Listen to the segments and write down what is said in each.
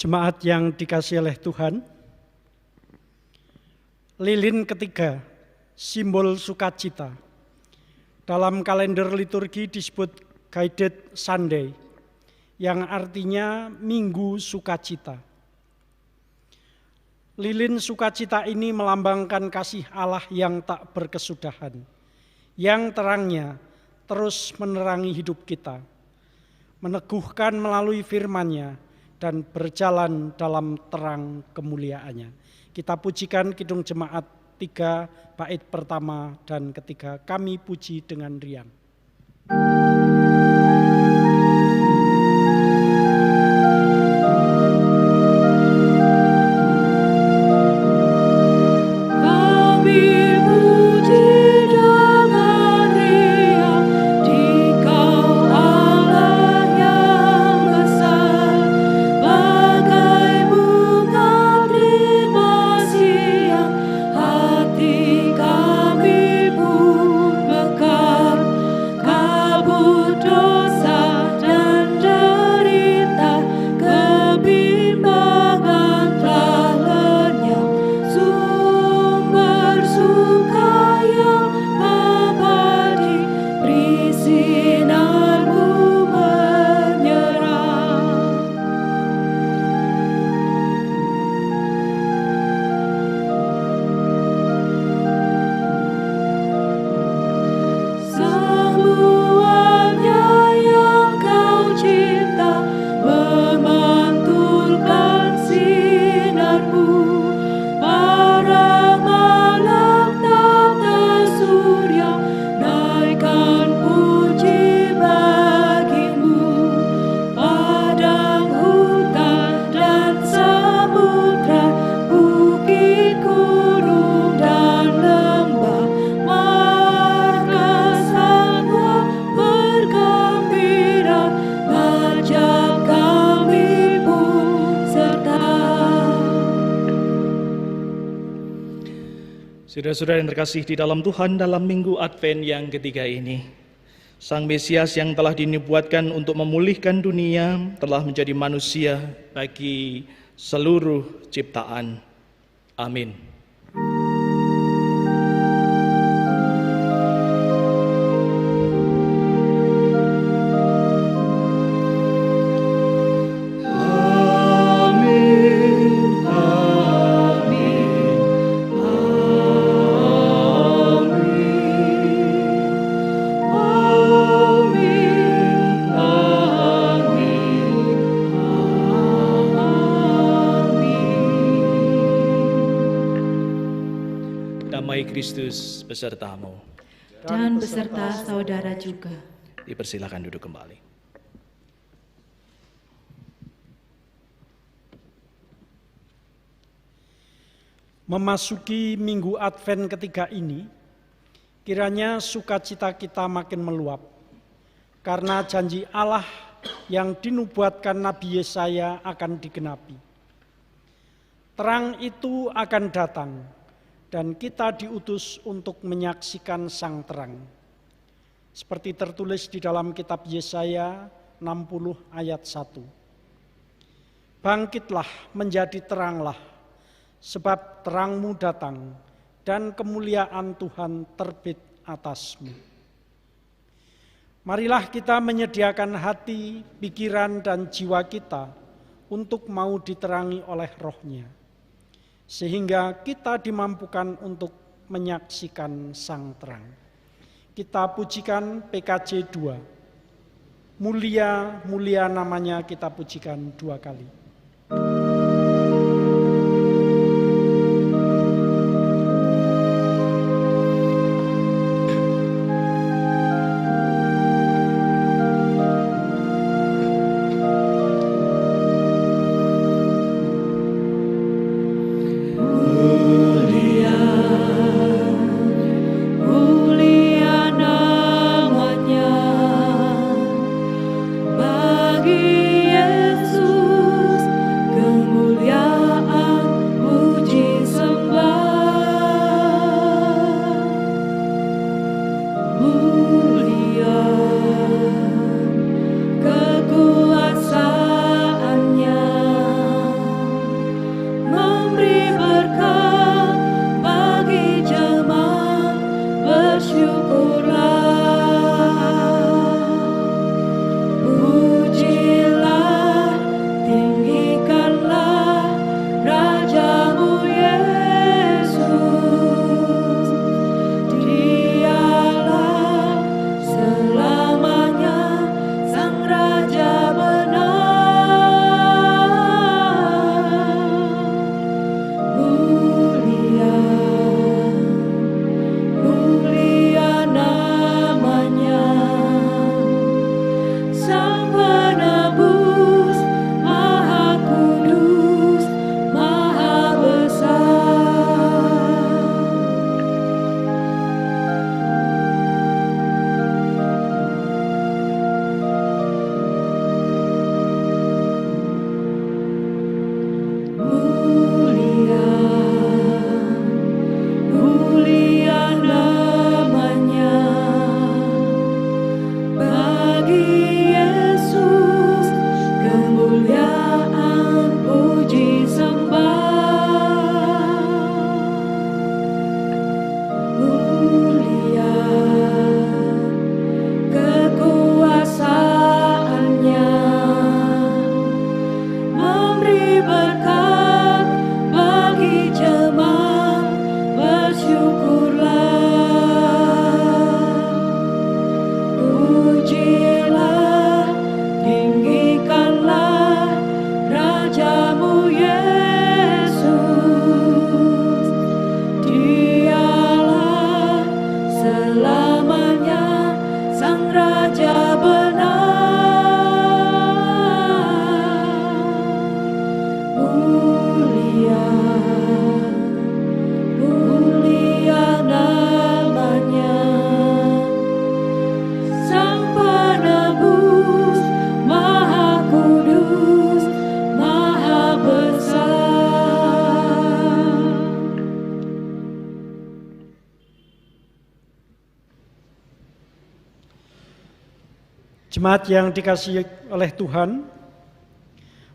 Jemaat yang dikasihi oleh Tuhan, lilin ketiga, simbol sukacita. Dalam kalender liturgi disebut Guided Sunday, yang artinya Minggu Sukacita. Lilin sukacita ini melambangkan kasih Allah yang tak berkesudahan, yang terangnya terus menerangi hidup kita, meneguhkan melalui firman-Nya, dan berjalan dalam terang kemuliaannya. Kita pujikan Kidung Jemaat 3 bait pertama dan ketiga, kami puji dengan riang. Saudara-saudara yang terkasih di dalam Tuhan, dalam Minggu Advent yang ketiga ini, Sang Mesias yang telah dinubuatkan untuk memulihkan dunia telah menjadi manusia bagi seluruh ciptaan. Amin. Kristus besertamu dan beserta saudara juga. Dipersilakan duduk kembali. Memasuki Minggu Advent ketiga ini, kiranya sukacita kita makin meluap, karena janji Allah yang dinubuatkan Nabi Yesaya akan digenapi. Terang itu akan datang, dan kita diutus untuk menyaksikan sang terang. Seperti tertulis di dalam kitab Yesaya 60 ayat 1. Bangkitlah menjadi teranglah, sebab terangmu datang dan kemuliaan Tuhan terbit atasmu. Marilah kita menyediakan hati, pikiran, dan jiwa kita untuk mau diterangi oleh Roh-Nya, sehingga kita dimampukan untuk menyaksikan sang terang. Kita pujikan PKJ 2. Mulia, mulia namanya, kita pujikan 2 kali. Bagi Yesus Jemaat yang dikasihi oleh Tuhan,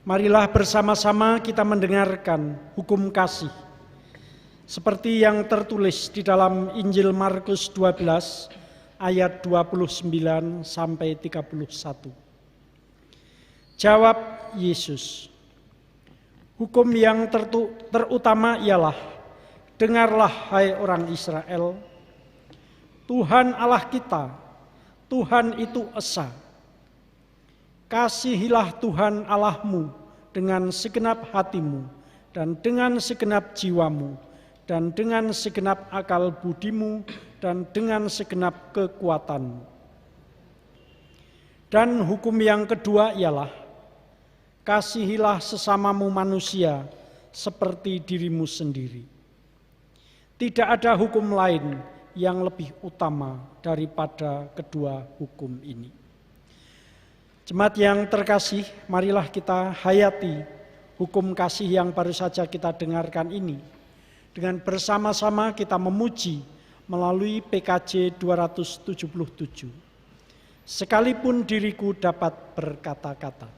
marilah bersama-sama kita mendengarkan hukum kasih seperti yang tertulis di dalam Injil Markus 12 ayat 29 sampai 31. Jawab Yesus, hukum yang terutama ialah, dengarlah hai orang Israel, Tuhan Allah kita, Tuhan itu esa. Kasihilah Tuhan Allahmu dengan segenap hatimu dan dengan segenap jiwamu dan dengan segenap akal budimu dan dengan segenap kekuatanmu. Dan hukum yang kedua ialah, kasihilah sesamamu manusia seperti dirimu sendiri. Tidak ada hukum lain yang lebih utama daripada kedua hukum ini. Jemaat yang terkasih, marilah kita hayati hukum kasih yang baru saja kita dengarkan ini. Dengan bersama-sama kita memuji melalui PKJ 277. Sekalipun diriku dapat berkata-kata.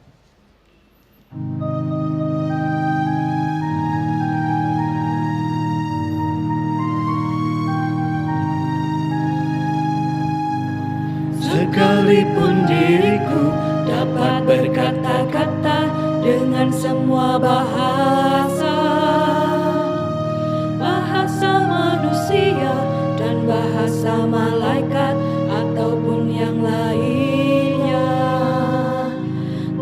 Sekalipun diriku dapat berkata-kata dengan semua bahasa, bahasa manusia dan bahasa malaikat ataupun yang lainnya.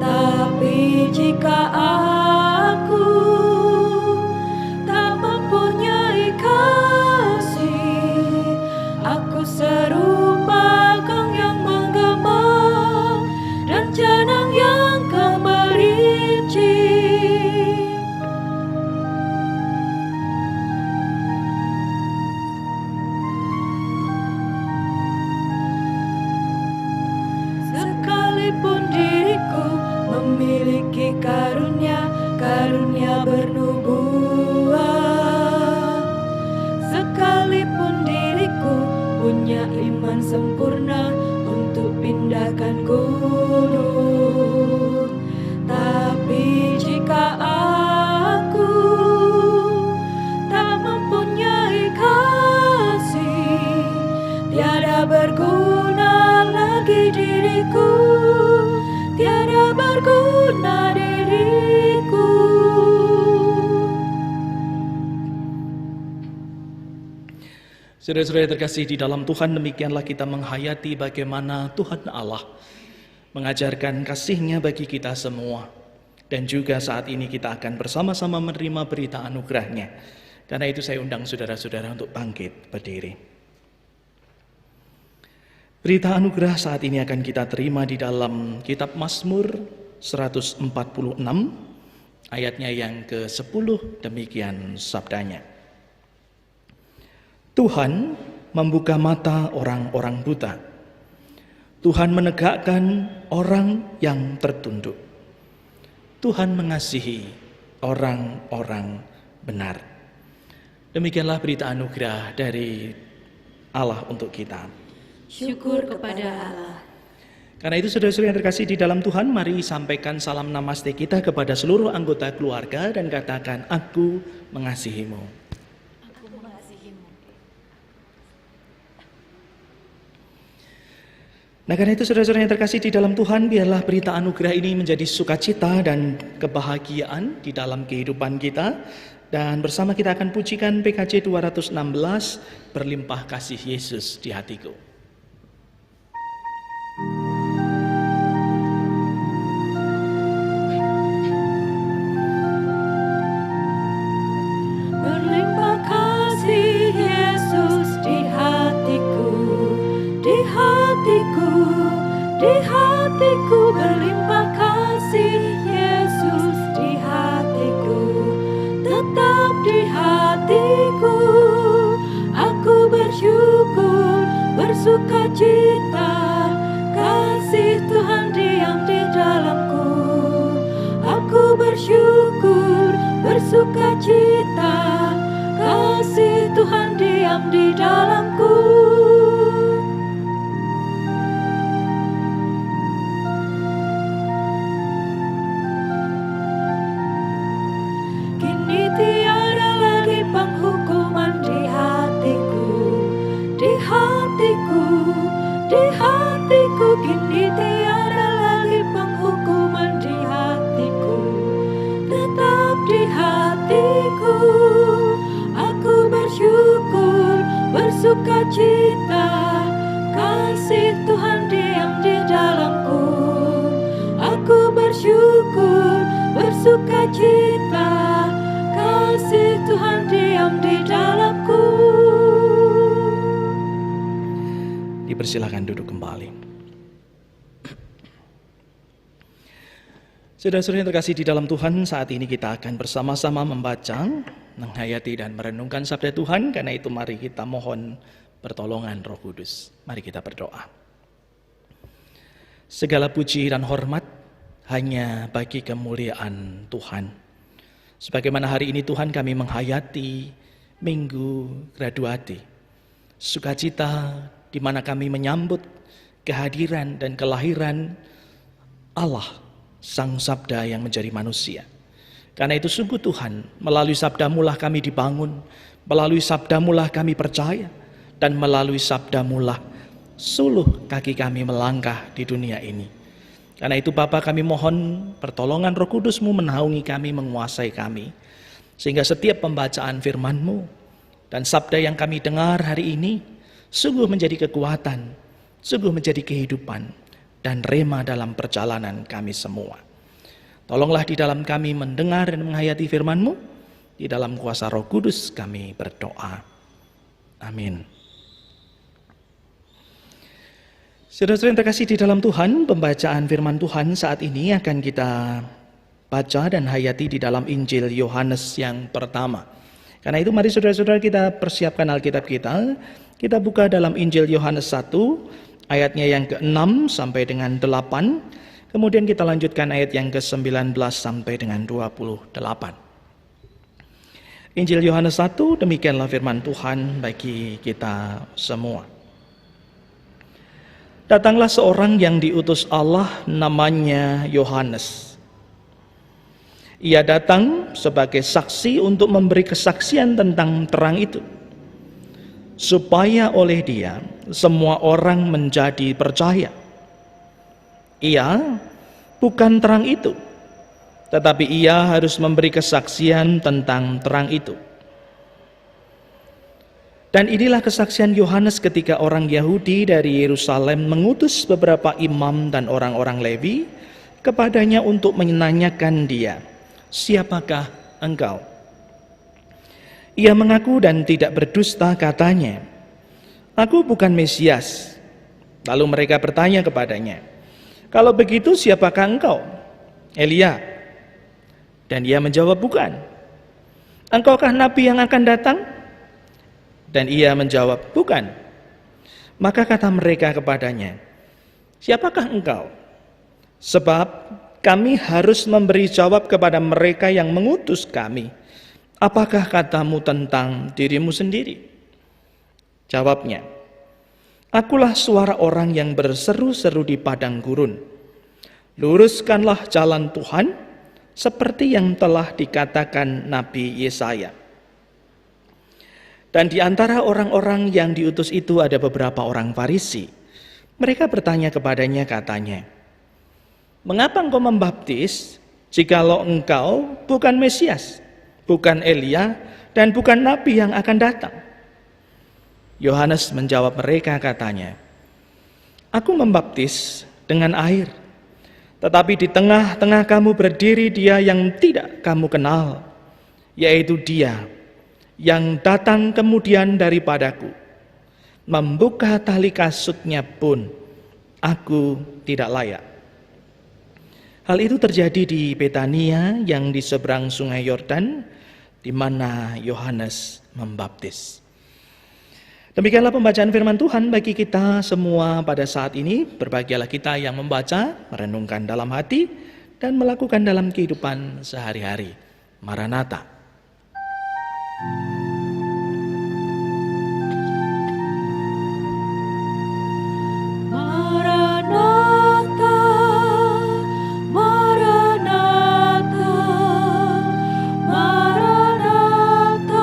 Tapi jika aku tak mempunyai kasih, aku serupa kang yang menggembang dan janang yang kemerincing. Sekalipun diriku memiliki karunia bernubuat, sekalipun diriku punya iman sempurna untuk pindahkan gunung, tapi jika aku tak mempunyai kasih, tiada berguna lagi diriku, tiada berguna diriku. Saudara-saudara terkasih di dalam Tuhan, demikianlah kita menghayati bagaimana Tuhan Allah mengajarkan kasih-Nya bagi kita semua. Dan juga saat ini kita akan bersama-sama menerima berita anugerah-Nya. Karena itu saya undang saudara-saudara untuk bangkit berdiri. Berita anugerah saat ini akan kita terima di dalam kitab Mazmur 146, ayatnya yang ke-10, demikian sabdanya. Tuhan membuka mata orang-orang buta. Tuhan menegakkan orang yang tertunduk. Tuhan mengasihi orang-orang benar. Demikianlah berita anugerah dari Allah untuk kita. Syukur kepada Allah. Karena itu saudara-saudara yang terkasih di dalam Tuhan, mari sampaikan salam namaste kita kepada seluruh anggota keluarga dan katakan, aku mengasihimu. Nah, karena itu saudara-saudara yang terkasih di dalam Tuhan, biarlah berita anugerah ini menjadi sukacita dan kebahagiaan di dalam kehidupan kita. Dan bersama kita akan pujikan PKJ 216, berlimpah kasih Yesus di hatiku. Berlimpah kasih Yesus di hatiku, di hatiku, di hatiku. Berlimpah kasih Yesus di hatiku, tetap di hatiku. Aku bersyukur, bersuka cita, kasih Tuhan diam di dalamku. Aku bersyukur, bersuka cita, kasih Tuhan diam di dalamku. sukacita, kasih Tuhan diam di dalamku. Dipersilakan duduk kembali. Saudara-saudara yang terkasih di dalam Tuhan, saat ini kita akan bersama-sama membaca, menghayati dan merenungkan sabda Tuhan. Karena itu mari kita mohon pertolongan Roh Kudus. Mari kita berdoa. Segala puji dan hormat hanya bagi kemuliaan Tuhan. Sebagaimana hari ini Tuhan kami menghayati Minggu Graduati, sukacita di mana kami menyambut kehadiran dan kelahiran Allah, Sang Sabda yang menjadi manusia. Karena itu sungguh Tuhan, melalui sabdamu-lah kami dibangun, melalui sabdamu-lah kami percaya, dan melalui sabdamu-lah suluh kaki kami melangkah di dunia ini. Karena itu Bapa, kami mohon pertolongan Roh Kudus-Mu menaungi kami, menguasai kami, sehingga setiap pembacaan firman-Mu dan sabda yang kami dengar hari ini sungguh menjadi kekuatan, sungguh menjadi kehidupan dan rema dalam perjalanan kami semua. Tolonglah di dalam kami mendengar dan menghayati firman-Mu. Di dalam kuasa Roh Kudus kami berdoa. Amin. Saudara-saudara yang terkasih di dalam Tuhan, pembacaan firman Tuhan saat ini akan kita baca dan hayati di dalam Injil Yohanes yang pertama. Karena itu mari saudara-saudara kita persiapkan Alkitab kita. Kita buka dalam Injil Yohanes 1, ayatnya yang ke-6 sampai dengan 8. Kemudian kita lanjutkan ayat yang ke-19 sampai dengan 28. Injil Yohanes 1, demikianlah firman Tuhan bagi kita semua. Datanglah seorang yang diutus Allah, namanya Yohanes. Ia datang sebagai saksi untuk memberi kesaksian tentang terang itu, supaya oleh dia semua orang menjadi percaya. Ia bukan terang itu, tetapi ia harus memberi kesaksian tentang terang itu. Dan inilah kesaksian Yohanes ketika orang Yahudi dari Yerusalem mengutus beberapa imam dan orang-orang Lewi kepadanya untuk menanyakan dia, "Siapakah engkau?" Ia mengaku dan tidak berdusta, katanya, "Aku bukan Mesias." Lalu mereka bertanya kepadanya, "Kalau begitu siapakah engkau?" "Elia." Dan ia menjawab, "Bukan." "Engkaukah nabi yang akan datang?" Dan ia menjawab, "Bukan." Maka kata mereka kepadanya, "Siapakah engkau? Sebab kami harus memberi jawab kepada mereka yang mengutus kami. Apakah katamu tentang dirimu sendiri?" Jawabnya, "Akulah suara orang yang berseru-seru di padang gurun. Luruskanlah jalan Tuhan, seperti yang telah dikatakan Nabi Yesaya." Dan di antara orang-orang yang diutus itu ada beberapa orang Farisi. Mereka bertanya kepadanya, katanya, "Mengapa engkau membaptis, jikalau engkau bukan Mesias, bukan Elia, dan bukan Nabi yang akan datang?" Yohanes menjawab mereka, katanya, "Aku membaptis dengan air, tetapi di tengah-tengah kamu berdiri dia yang tidak kamu kenal, yaitu dia yang datang kemudian daripadaku. Membuka tali kasutnya pun aku tidak layak." Hal itu terjadi di Betania yang di seberang sungai Yordan, di mana Yohanes membaptis. Demikianlah pembacaan firman Tuhan bagi kita semua pada saat ini. Berbahagialah kita yang membaca, merenungkan dalam hati, dan melakukan dalam kehidupan sehari-hari. Maranatha. Maranatha, Maranatha, Maranatha,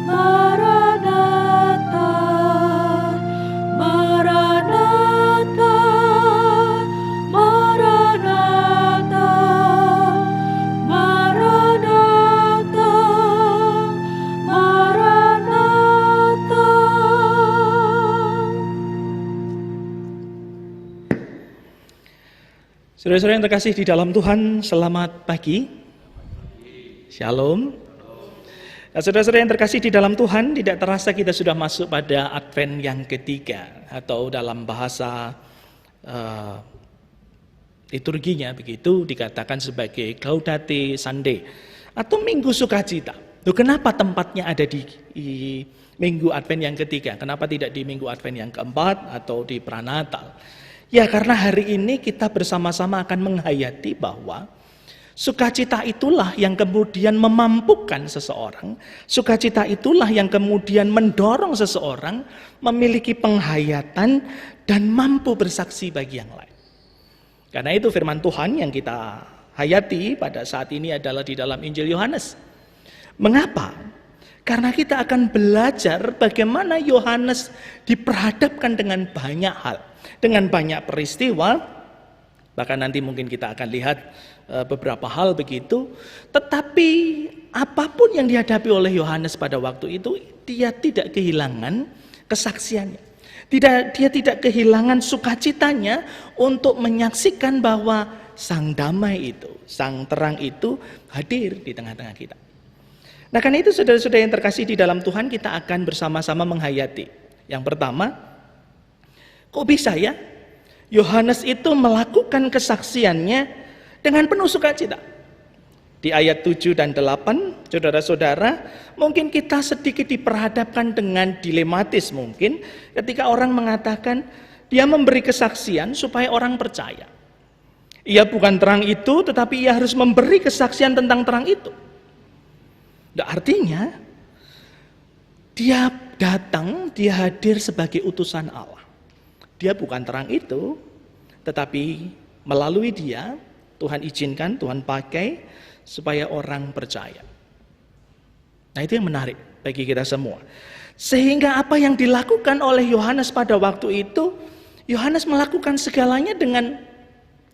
Maranatha, Maranatha, Maranatha, Maranatha. Saudara-saudara yang terkasih di dalam Tuhan, selamat pagi. Shalom. Nah, saudara-saudara yang terkasih di dalam Tuhan, tidak terasa kita sudah masuk pada Advent yang ketiga, atau dalam bahasa liturginya begitu dikatakan sebagai Gaudete Sunday atau Minggu Sukacita. Loh, kenapa tempatnya ada di Minggu Advent yang ketiga? Kenapa tidak di Minggu Advent yang keempat atau di Pranatal? Ya, karena hari ini kita bersama-sama akan menghayati bahwa sukacita itulah yang kemudian memampukan seseorang. Sukacita itulah yang kemudian mendorong seseorang memiliki penghayatan dan mampu bersaksi bagi yang lain. Karena itu firman Tuhan yang kita hayati pada saat ini adalah di dalam Injil Yohanes. Mengapa? Karena kita akan belajar bagaimana Yohanes diperhadapkan dengan banyak hal, dengan banyak peristiwa. Bahkan nanti mungkin kita akan lihat beberapa hal begitu. Tetapi apapun yang dihadapi oleh Yohanes pada waktu itu, dia tidak kehilangan kesaksiannya. Dia tidak kehilangan sukacitanya untuk menyaksikan bahwa sang damai itu, sang terang itu hadir di tengah-tengah kita. Nah, karena itu saudara-saudara yang terkasih di dalam Tuhan, kita akan bersama-sama menghayati. Yang pertama, kok bisa ya Yohanes itu melakukan kesaksiannya dengan penuh sukacita? Di ayat 7 dan 8, saudara-saudara, mungkin kita sedikit diperhadapkan dengan dilematis mungkin ketika orang mengatakan dia memberi kesaksian supaya orang percaya. Ia bukan terang itu, tetapi ia harus memberi kesaksian tentang terang itu. Nah, artinya dia datang, dia hadir sebagai utusan Allah. Dia bukan terang itu, tetapi melalui dia Tuhan izinkan, Tuhan pakai supaya orang percaya. Nah, itu yang menarik bagi kita semua. Sehingga apa yang dilakukan oleh Yohanes pada waktu itu, Yohanes melakukan segalanya dengan,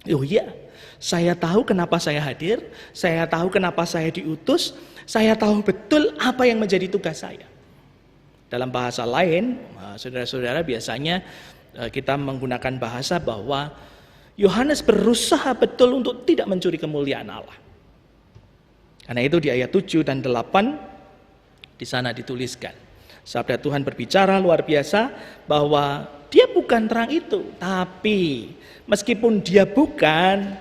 oh iya, saya tahu kenapa saya hadir, saya tahu kenapa saya diutus, saya tahu betul apa yang menjadi tugas saya. Dalam bahasa lain, saudara-saudara, biasanya kita menggunakan bahasa bahwa Yohanes berusaha betul untuk tidak mencuri kemuliaan Allah. Karena itu di ayat 7 dan 8 di sana dituliskan, sabda Tuhan berbicara luar biasa bahwa dia bukan terang itu, tapi meskipun dia bukan,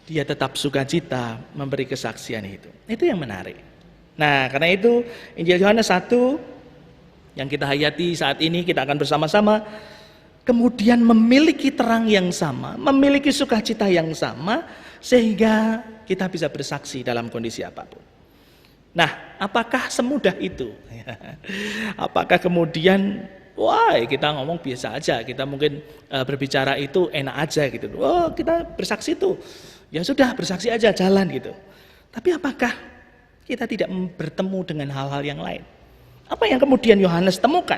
dia tetap sukacita memberi kesaksian itu. Itu yang menarik. Nah, karena itu Injil Yohanes 1 yang kita hayati saat ini, kita akan bersama-sama kemudian memiliki terang yang sama, memiliki sukacita yang sama, sehingga kita bisa bersaksi dalam kondisi apapun. Nah, apakah semudah itu? Apakah kemudian, wah, kita ngomong biasa aja, kita mungkin berbicara itu enak aja gitu. Oh, kita bersaksi itu, ya sudah bersaksi aja, jalan gitu. Tapi apakah kita tidak bertemu dengan hal-hal yang lain? Apa yang kemudian Yohanes temukan?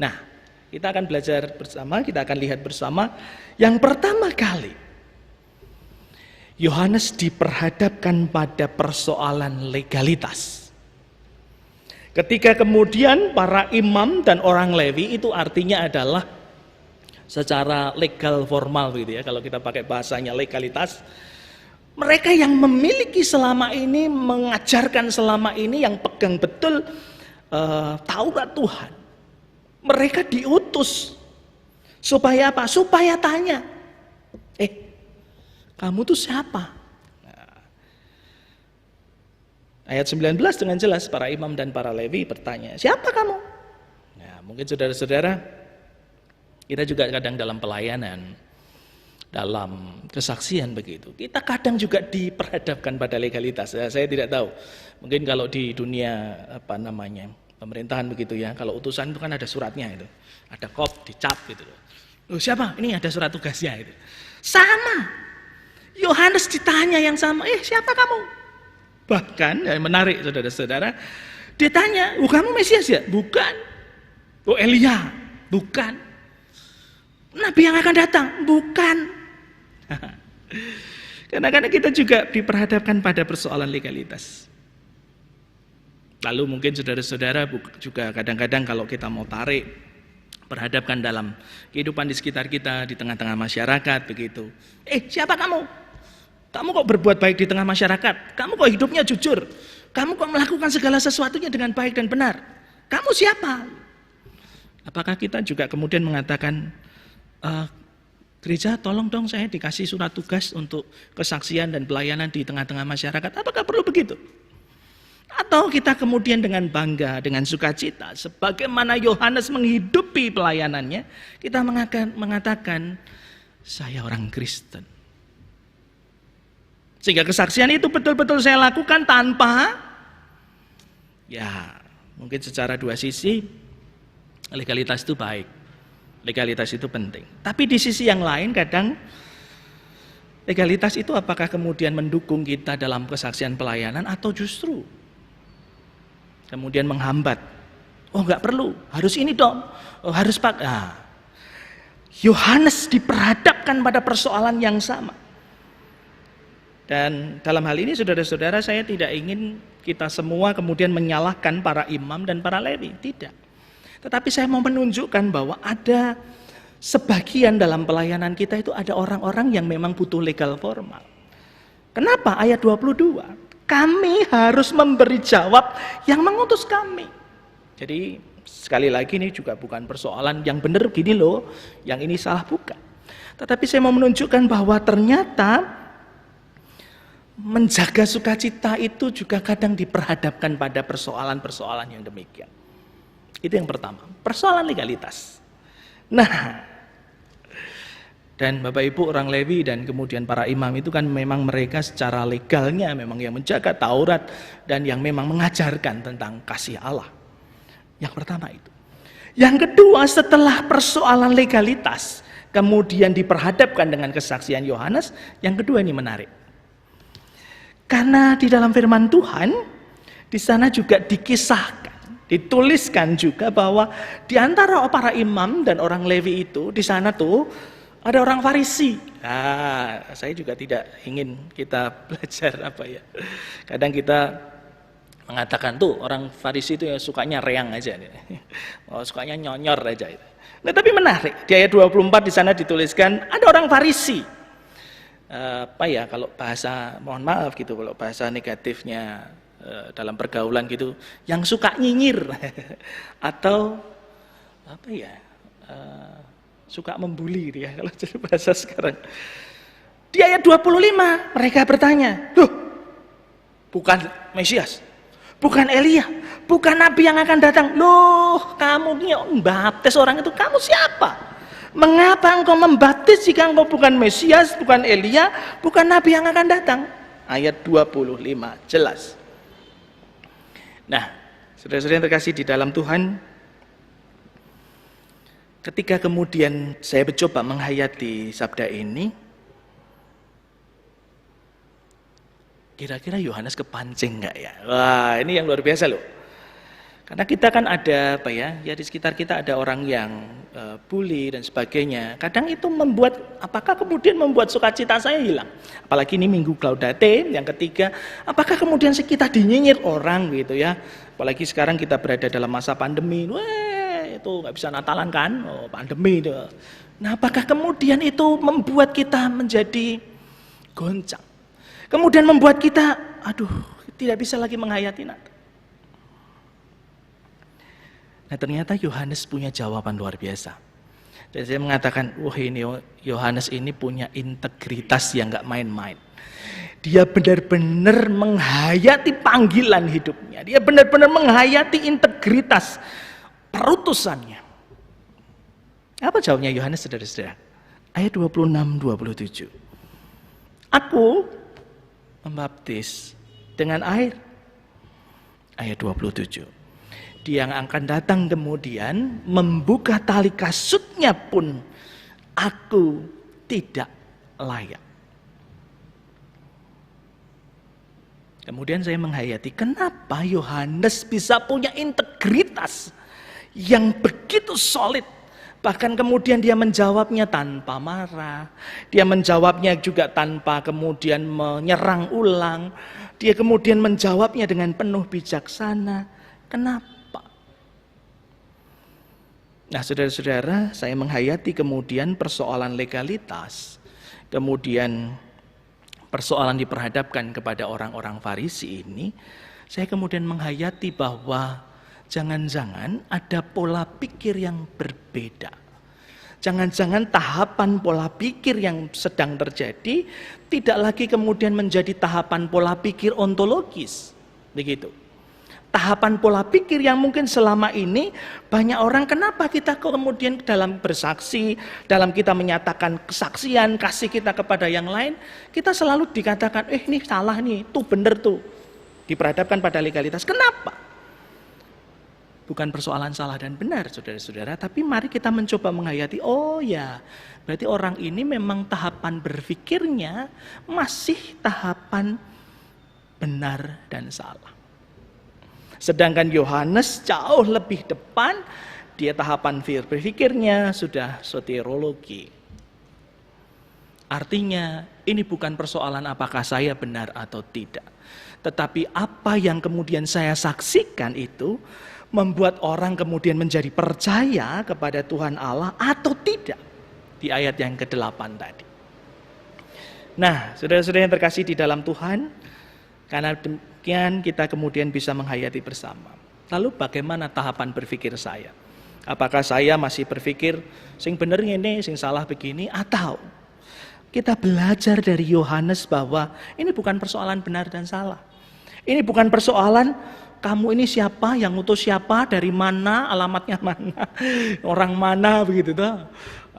Nah, kita akan belajar bersama, kita akan lihat bersama. Yang pertama kali, Yohanes diperhadapkan pada persoalan legalitas. Ketika kemudian para imam dan orang Lewi, itu artinya adalah secara legal formal gitu ya, kalau kita pakai bahasanya legalitas. Mereka yang memiliki selama ini, mengajarkan selama ini, yang pegang betul Taurat Tuhan. Mereka diutus supaya apa? Supaya tanya, kamu tuh siapa? Nah, ayat 19 dengan jelas para imam dan para Lewi bertanya, siapa kamu? Nah, mungkin saudara-saudara, kita juga kadang dalam pelayanan, dalam kesaksian begitu, kita kadang juga diperhadapkan pada legalitas. Ya, saya tidak tahu, mungkin kalau di dunia pemerintahan begitu ya, kalau utusan itu kan ada suratnya itu, ada kop, dicap gitu. Loh, siapa? Ini ada surat tugasnya itu. Sama, Yohanes ditanya yang sama, siapa kamu? Bahkan yang menarik saudara-saudara, ditanya, kamu Mesias ya? Bukan. Elia? Bukan. Nabi yang akan datang? Bukan. Karena kita juga diperhadapkan pada persoalan legalitas. Lalu mungkin saudara-saudara juga kadang-kadang kalau kita mau tarik perhadapkan dalam kehidupan di sekitar kita, di tengah-tengah masyarakat begitu. Siapa kamu? Kamu kok berbuat baik di tengah masyarakat? Kamu kok hidupnya jujur? Kamu kok melakukan segala sesuatunya dengan baik dan benar? Kamu siapa? Apakah kita juga kemudian mengatakan, gereja tolong dong saya dikasih surat tugas untuk kesaksian dan pelayanan di tengah-tengah masyarakat? Apakah perlu begitu? Atau kita kemudian dengan bangga, dengan sukacita, sebagaimana Yohanes menghidupi pelayanannya, kita mengatakan, saya orang Kristen. Sehingga kesaksian itu betul-betul saya lakukan tanpa, ya mungkin secara dua sisi, legalitas itu baik, legalitas itu penting. Tapi di sisi yang lain kadang, legalitas itu apakah kemudian mendukung kita dalam kesaksian pelayanan atau justru kemudian menghambat. Nggak perlu, harus ini dong, harus pak. Yohanes diperhadapkan pada persoalan yang sama. Dan dalam hal ini saudara-saudara, saya tidak ingin kita semua kemudian menyalahkan para imam dan para lewi, tidak. Tetapi saya mau menunjukkan bahwa ada sebagian dalam pelayanan kita itu ada orang-orang yang memang butuh legal formal. Kenapa? Ayat 22. Kami harus memberi jawab yang mengutus kami. Jadi sekali lagi ini juga bukan persoalan yang benar gini loh, yang ini salah, bukan. Tetapi saya mau menunjukkan bahwa ternyata menjaga sukacita itu juga kadang diperhadapkan pada persoalan-persoalan yang demikian. Itu yang pertama, persoalan legalitas. Nah, dan Bapak Ibu orang Lewi dan kemudian para imam itu kan memang mereka secara legalnya memang yang menjaga Taurat dan yang memang mengajarkan tentang kasih Allah. Yang pertama itu. Yang kedua, setelah persoalan legalitas kemudian diperhadapkan dengan kesaksian Yohanes, yang kedua ini menarik. Karena di dalam firman Tuhan di sana juga dikisahkan, dituliskan juga bahwa di antara para imam dan orang Lewi itu di sana tuh ada orang Farisi. Saya juga tidak ingin kita belajar kadang kita mengatakan tuh orang Farisi itu ya sukanya reang aja, sukanya nyonyor aja. Nah, tapi menarik di ayat 24 di sana dituliskan ada orang Farisi. Kalau bahasa, mohon maaf gitu, kalau bahasa negatifnya dalam pergaulan gitu, yang suka nyinyir atau suka membuli dia kalau jadi bahasa sekarang. Di ayat 25 mereka bertanya, bukan Mesias, bukan Elia, bukan Nabi yang akan datang. Loh, kamu membaptis orang itu, kamu siapa? Mengapa engkau membaptis jika engkau bukan Mesias, bukan Elia, bukan Nabi yang akan datang? Ayat 25 jelas. Nah, saudara-saudara yang terkasih di dalam Tuhan, ketika kemudian saya mencoba menghayati sabda ini, kira-kira Yohanes kepancing nggak ya? Wah, ini yang luar biasa loh. Karena kita kan ada ya di sekitar kita ada orang yang bully dan sebagainya. Kadang itu apakah kemudian membuat sukacita saya hilang? Apalagi ini Minggu Gaudete yang ketiga, apakah kemudian kita dinyinyir orang gitu ya? Apalagi sekarang kita berada dalam masa pandemi. Itu nggak bisa Natalan kan, pandemi itu. Nah, apakah kemudian itu membuat kita menjadi goncang? Kemudian membuat kita, tidak bisa lagi menghayati Natal. Nah, ternyata Yohanes punya jawaban luar biasa. Dan saya mengatakan, ini Yohanes ini punya integritas yang nggak main-main. Dia benar-benar menghayati panggilan hidupnya. Dia benar-benar menghayati integritas perutusannya. Apa jawabnya Yohanes, saudara-saudara? Ayat 26-27. Aku membaptis dengan air. Ayat 27. Dia yang akan datang kemudian membuka tali kasutnya pun aku tidak layak. Kemudian saya menghayati kenapa Yohanes bisa punya integritas yang begitu solid. Bahkan kemudian dia menjawabnya tanpa marah. Dia menjawabnya juga tanpa kemudian menyerang ulang. Dia kemudian menjawabnya dengan penuh bijaksana. Kenapa? Nah, saudara-saudara, saya menghayati kemudian persoalan legalitas, kemudian persoalan diperhadapkan kepada orang-orang Farisi ini, saya kemudian menghayati bahwa jangan-jangan ada pola pikir yang berbeda. Jangan-jangan tahapan pola pikir yang sedang terjadi tidak lagi kemudian menjadi tahapan pola pikir ontologis. Begitu. Tahapan pola pikir yang mungkin selama ini banyak orang, kenapa kita kemudian dalam bersaksi, dalam kita menyatakan kesaksian, kasih kita kepada yang lain, kita selalu dikatakan, ini salah nih, tuh bener tuh. Diperhadapkan pada legalitas. Kenapa? Bukan persoalan salah dan benar, saudara-saudara, tapi mari kita mencoba menghayati, oh ya, berarti orang ini memang tahapan berpikirnya masih tahapan benar dan salah. Sedangkan Yohanes jauh lebih depan, dia tahapan berpikirnya sudah soteriologi. Artinya ini bukan persoalan apakah saya benar atau tidak. Tetapi apa yang kemudian saya saksikan itu membuat orang kemudian menjadi percaya kepada Tuhan Allah atau tidak. Di ayat yang ke-8 tadi. Nah, saudara-saudara yang terkasih di dalam Tuhan, karena demikian kita kemudian bisa menghayati bersama. Lalu bagaimana tahapan berpikir saya? Apakah saya masih berpikir sing bener ini, sing salah begini, atau kita belajar dari Yohanes bahwa ini bukan persoalan benar dan salah. Ini bukan persoalan kamu ini siapa, yang ngutus siapa, dari mana, alamatnya mana, orang mana begitu toh.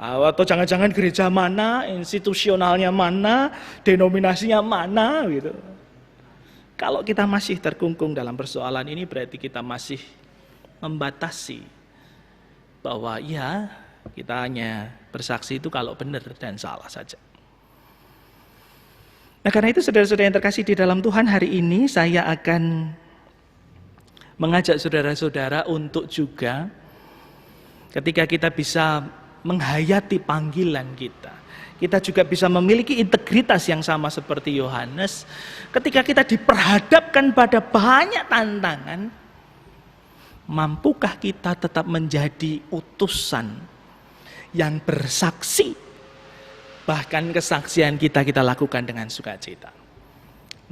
Atau jangan-jangan gereja mana, institusionalnya mana, denominasinya mana gitu. Kalau kita masih terkungkung dalam persoalan ini berarti kita masih membatasi bahwa ya kita hanya bersaksi itu kalau benar dan salah saja. Nah, karena itu saudara-saudara yang terkasih di dalam Tuhan, hari ini saya akan mengajak saudara-saudara untuk juga ketika kita bisa menghayati panggilan kita juga bisa memiliki integritas yang sama seperti Yohanes. Ketika kita diperhadapkan pada banyak tantangan, mampukah kita tetap menjadi utusan yang bersaksi? Bahkan kesaksian kita lakukan dengan sukacita.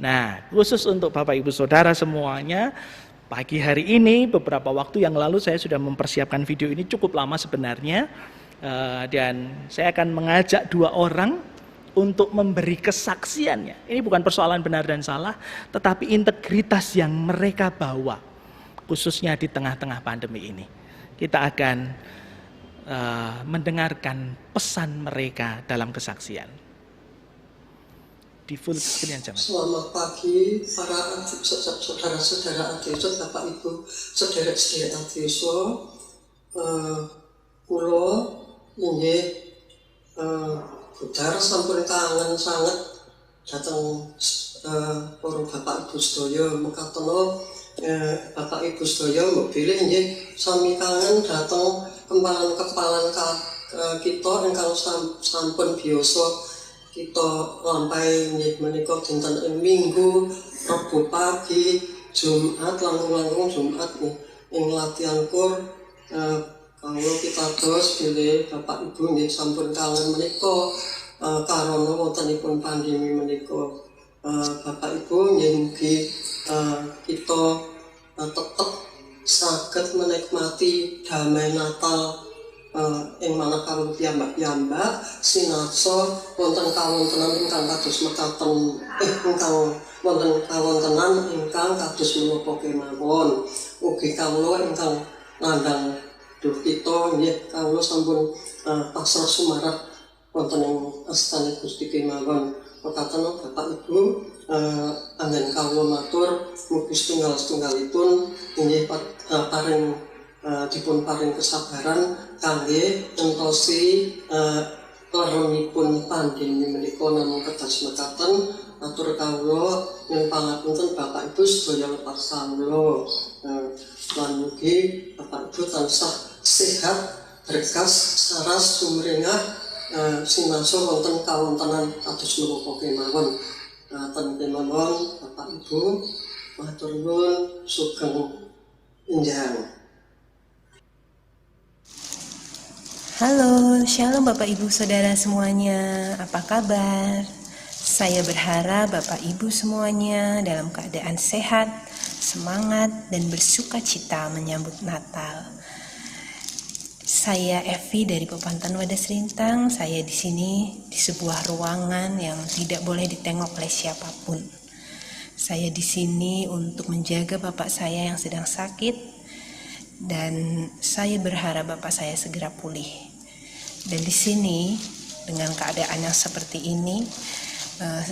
Nah, khusus untuk Bapak Ibu Saudara semuanya, pagi hari ini, beberapa waktu yang lalu saya sudah mempersiapkan video ini cukup lama sebenarnya. Dan saya akan mengajak 2 orang untuk memberi kesaksiannya. Ini bukan persoalan benar dan salah, tetapi integritas yang mereka bawa, khususnya di tengah-tengah pandemi ini. Kita akan mendengarkan pesan mereka dalam kesaksian. Di full screen aja, Mas. Selamat pagi para saudara-saudara Adiuswa, Bapak Ibu, saudara-saudara Adiuswa. Kulo inggih budar sampun kangen sanget dhateng para Bapak Ibu sedaya, mekaten Bapak Ibu sedaya bilih inggih sami kangen dhateng kempalan kita ingkang sampun biasa kita lampahi inggih menika dinten Minggu, Rebo pagi, Jumat langkung Jumat ing latihan kur. Kalau kita terus pilih Bapak Ibu nggih sampun kangen menika karana wontenipun pandemi menika. Bapak Ibu nggih mugi kita tetep saged menikmati damai Natal ing manakala piyambak sinarsa wonten kawontenan ingkang kados mekaten ingkang wonten kawontenan ingkang kados menapa kemawon. Ugi kawula ingkang nandhang duh kita nggih kawula sampun pasrah sumarah wonten ing astane Gusti kemawon. Mekaten Bapak Ibu anggen kawula matur mugi setunggal-setunggalipun inggih paring dipun paring kesabaran kangge entosi leremipun pandemi menika namung kedas mekaten. Matur kawula nyuwun pangapunten Bapak Ibu sedaya lepas kawula. Lan mugi Bapak Ibu tansah sehat, berkas, saras, sumringah, sinarsa wonten kawontenan kados menapa kemawon. Ten kemawon Bapak Ibu matur nuwun sugeng enjang. Halo, Shalom Bapak Ibu Saudara semuanya, apa kabar? Saya berharap Bapak Ibu semuanya dalam keadaan sehat, semangat, dan bersuka cita menyambut Natal. Saya Evi dari Pepantan Wadas Lintang. Saya di sini di sebuah ruangan yang tidak boleh ditengok oleh siapapun. Saya di sini untuk menjaga Bapak saya yang sedang sakit, dan saya berharap Bapak saya segera pulih. Dan di sini dengan keadaan yang seperti ini,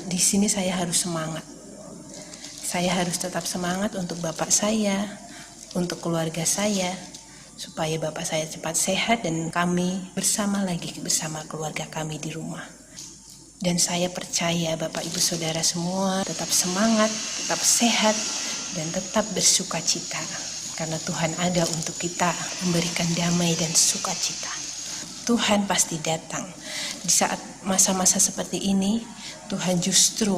di sini saya harus semangat. Saya harus tetap semangat untuk Bapak saya, untuk keluarga saya, supaya Bapak saya cepat sehat dan kami bersama keluarga kami di rumah. Dan saya percaya Bapak Ibu Saudara semua tetap semangat, tetap sehat, dan tetap bersuka cita. Karena Tuhan ada untuk kita memberikan damai dan sukacita. Tuhan pasti datang. Di saat masa-masa seperti ini, Tuhan justru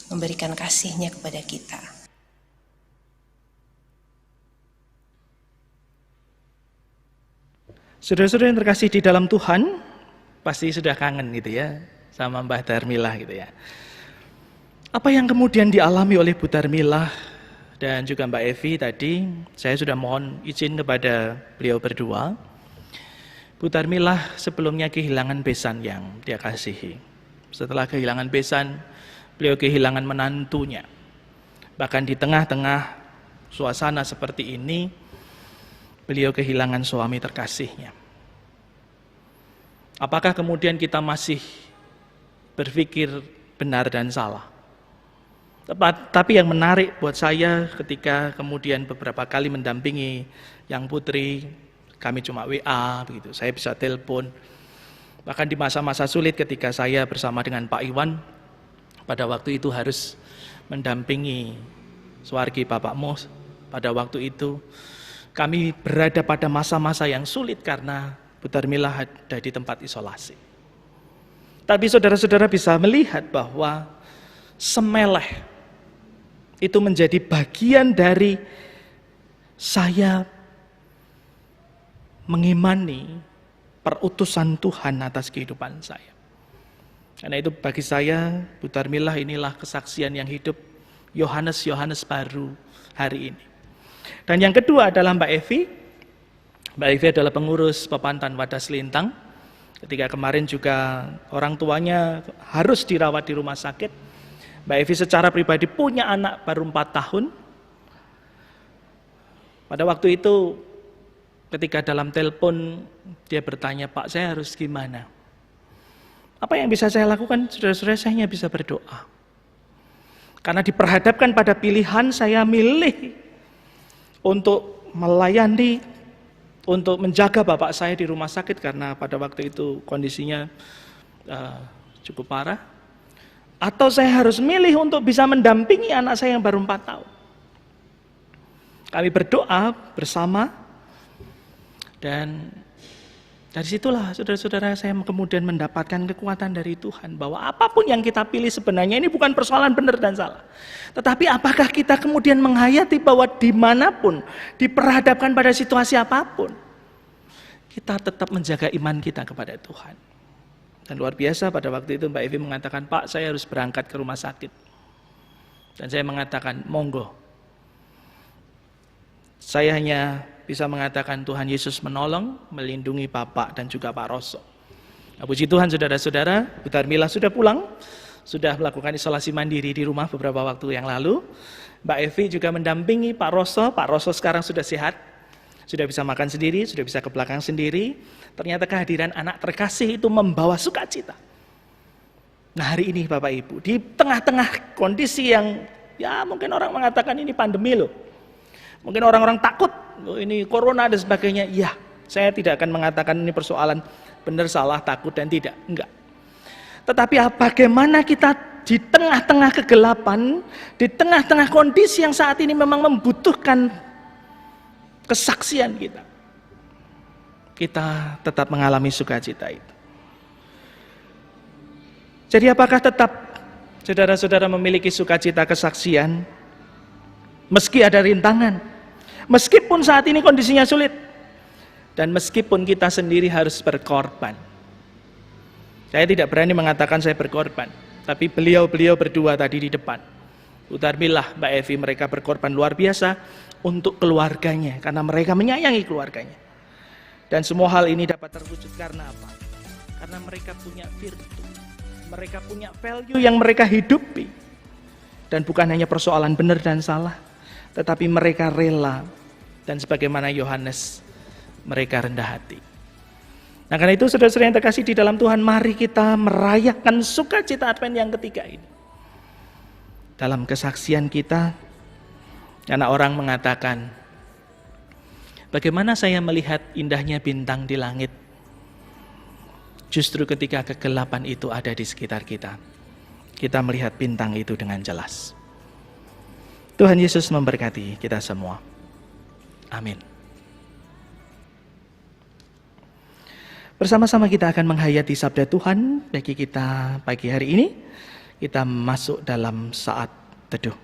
memberikan kasih-Nya kepada kita. Saudara-saudara yang terkasih di dalam Tuhan, pasti sudah kangen gitu ya sama Mbah Darmilah gitu ya. Apa yang kemudian dialami oleh Bu Darmilah dan juga Mbak Evi tadi, saya sudah mohon izin kepada beliau berdua. Bu Darmilah sebelumnya kehilangan besan yang dia kasihi. Setelah kehilangan besan, beliau kehilangan menantunya. Bahkan di tengah-tengah suasana seperti ini, beliau kehilangan suami terkasihnya. Apakah kemudian kita masih berpikir benar dan salah? Tapi yang menarik buat saya ketika kemudian beberapa kali mendampingi Yang Putri, kami cuma WA begitu, saya bisa telepon. Bahkan di masa-masa sulit ketika saya bersama dengan Pak Iwan, pada waktu itu harus mendampingi Suwargi Bapak Mos, pada waktu itu kami berada pada masa-masa yang sulit karena Bu Darmilah ada di tempat isolasi. Tapi saudara-saudara bisa melihat bahwa semeleh itu menjadi bagian dari saya mengimani perutusan Tuhan atas kehidupan saya. Karena itu bagi saya, Bu Darmilah inilah kesaksian yang hidup, Yohanes baru hari ini. Dan yang kedua adalah Mbak Evi. Mbak Evi adalah pengurus Pepantan Wadas Lintang. Ketika kemarin juga orang tuanya harus dirawat di rumah sakit, Mbak Evi secara pribadi punya anak baru 4 tahun. Pada waktu itu ketika dalam telepon dia bertanya, "Pak, saya harus gimana?" Apa yang bisa saya lakukan? Saudara-saudara, saya hanya bisa berdoa. Karena diperhadapkan pada pilihan, saya milih untuk melayani, untuk menjaga bapak saya di rumah sakit karena pada waktu itu kondisinya cukup parah. Atau saya harus milih untuk bisa mendampingi anak saya yang baru 4 tahun. Kami berdoa bersama, dan dari situlah saudara-saudara saya kemudian mendapatkan kekuatan dari Tuhan bahwa apapun yang kita pilih sebenarnya ini bukan persoalan benar dan salah. Tetapi apakah kita kemudian menghayati bahwa dimanapun, diperhadapkan pada situasi apapun, kita tetap menjaga iman kita kepada Tuhan. Dan luar biasa pada waktu itu Mbak Evi mengatakan, "Pak, saya harus berangkat ke rumah sakit." Dan saya mengatakan, "Monggo." Saya hanya bisa mengatakan Tuhan Yesus menolong, melindungi Bapak dan juga Pak Rosso. Nah, puji Tuhan saudara-saudara, Bu Darmilah sudah pulang, sudah melakukan isolasi mandiri di rumah beberapa waktu yang lalu. Mbak Evi juga mendampingi Pak Rosso sekarang sudah sehat, sudah bisa makan sendiri, sudah bisa ke belakang sendiri. Ternyata kehadiran anak terkasih itu membawa sukacita. Nah, hari ini Bapak Ibu, di tengah-tengah kondisi yang ya mungkin orang mengatakan ini pandemi loh. Mungkin orang-orang takut, ini corona dan sebagainya. Ya, saya tidak akan mengatakan ini persoalan benar, salah, takut dan tidak. Enggak. Tetapi bagaimana kita di tengah-tengah kegelapan, di tengah-tengah kondisi yang saat ini memang membutuhkan kesaksian kita. Kita tetap mengalami sukacita itu. Jadi apakah tetap saudara-saudara memiliki sukacita kesaksian? Meski ada rintangan, meskipun saat ini kondisinya sulit. Dan meskipun kita sendiri harus berkorban. Saya tidak berani mengatakan saya berkorban, tapi beliau-beliau berdua tadi di depan, Bu Darmilah, Mbak Evi, mereka berkorban luar biasa untuk keluarganya, karena mereka menyayangi keluarganya. Dan semua hal ini dapat terwujud karena apa? Karena mereka punya virtu, mereka punya value yang mereka hidupi. Dan bukan hanya persoalan benar dan salah, tetapi mereka rela, dan sebagaimana Yohanes, mereka rendah hati. Nah, karena itu saudara-saudara yang terkasih di dalam Tuhan, mari kita merayakan sukacita Advent yang ketiga ini. Dalam kesaksian kita, karena orang mengatakan, bagaimana saya melihat indahnya bintang di langit? Justru ketika kegelapan itu ada di sekitar kita, kita melihat bintang itu dengan jelas. Tuhan Yesus memberkati kita semua. Amin. Bersama-sama kita akan menghayati sabda Tuhan bagi kita pagi hari ini. Kita masuk dalam saat teduh.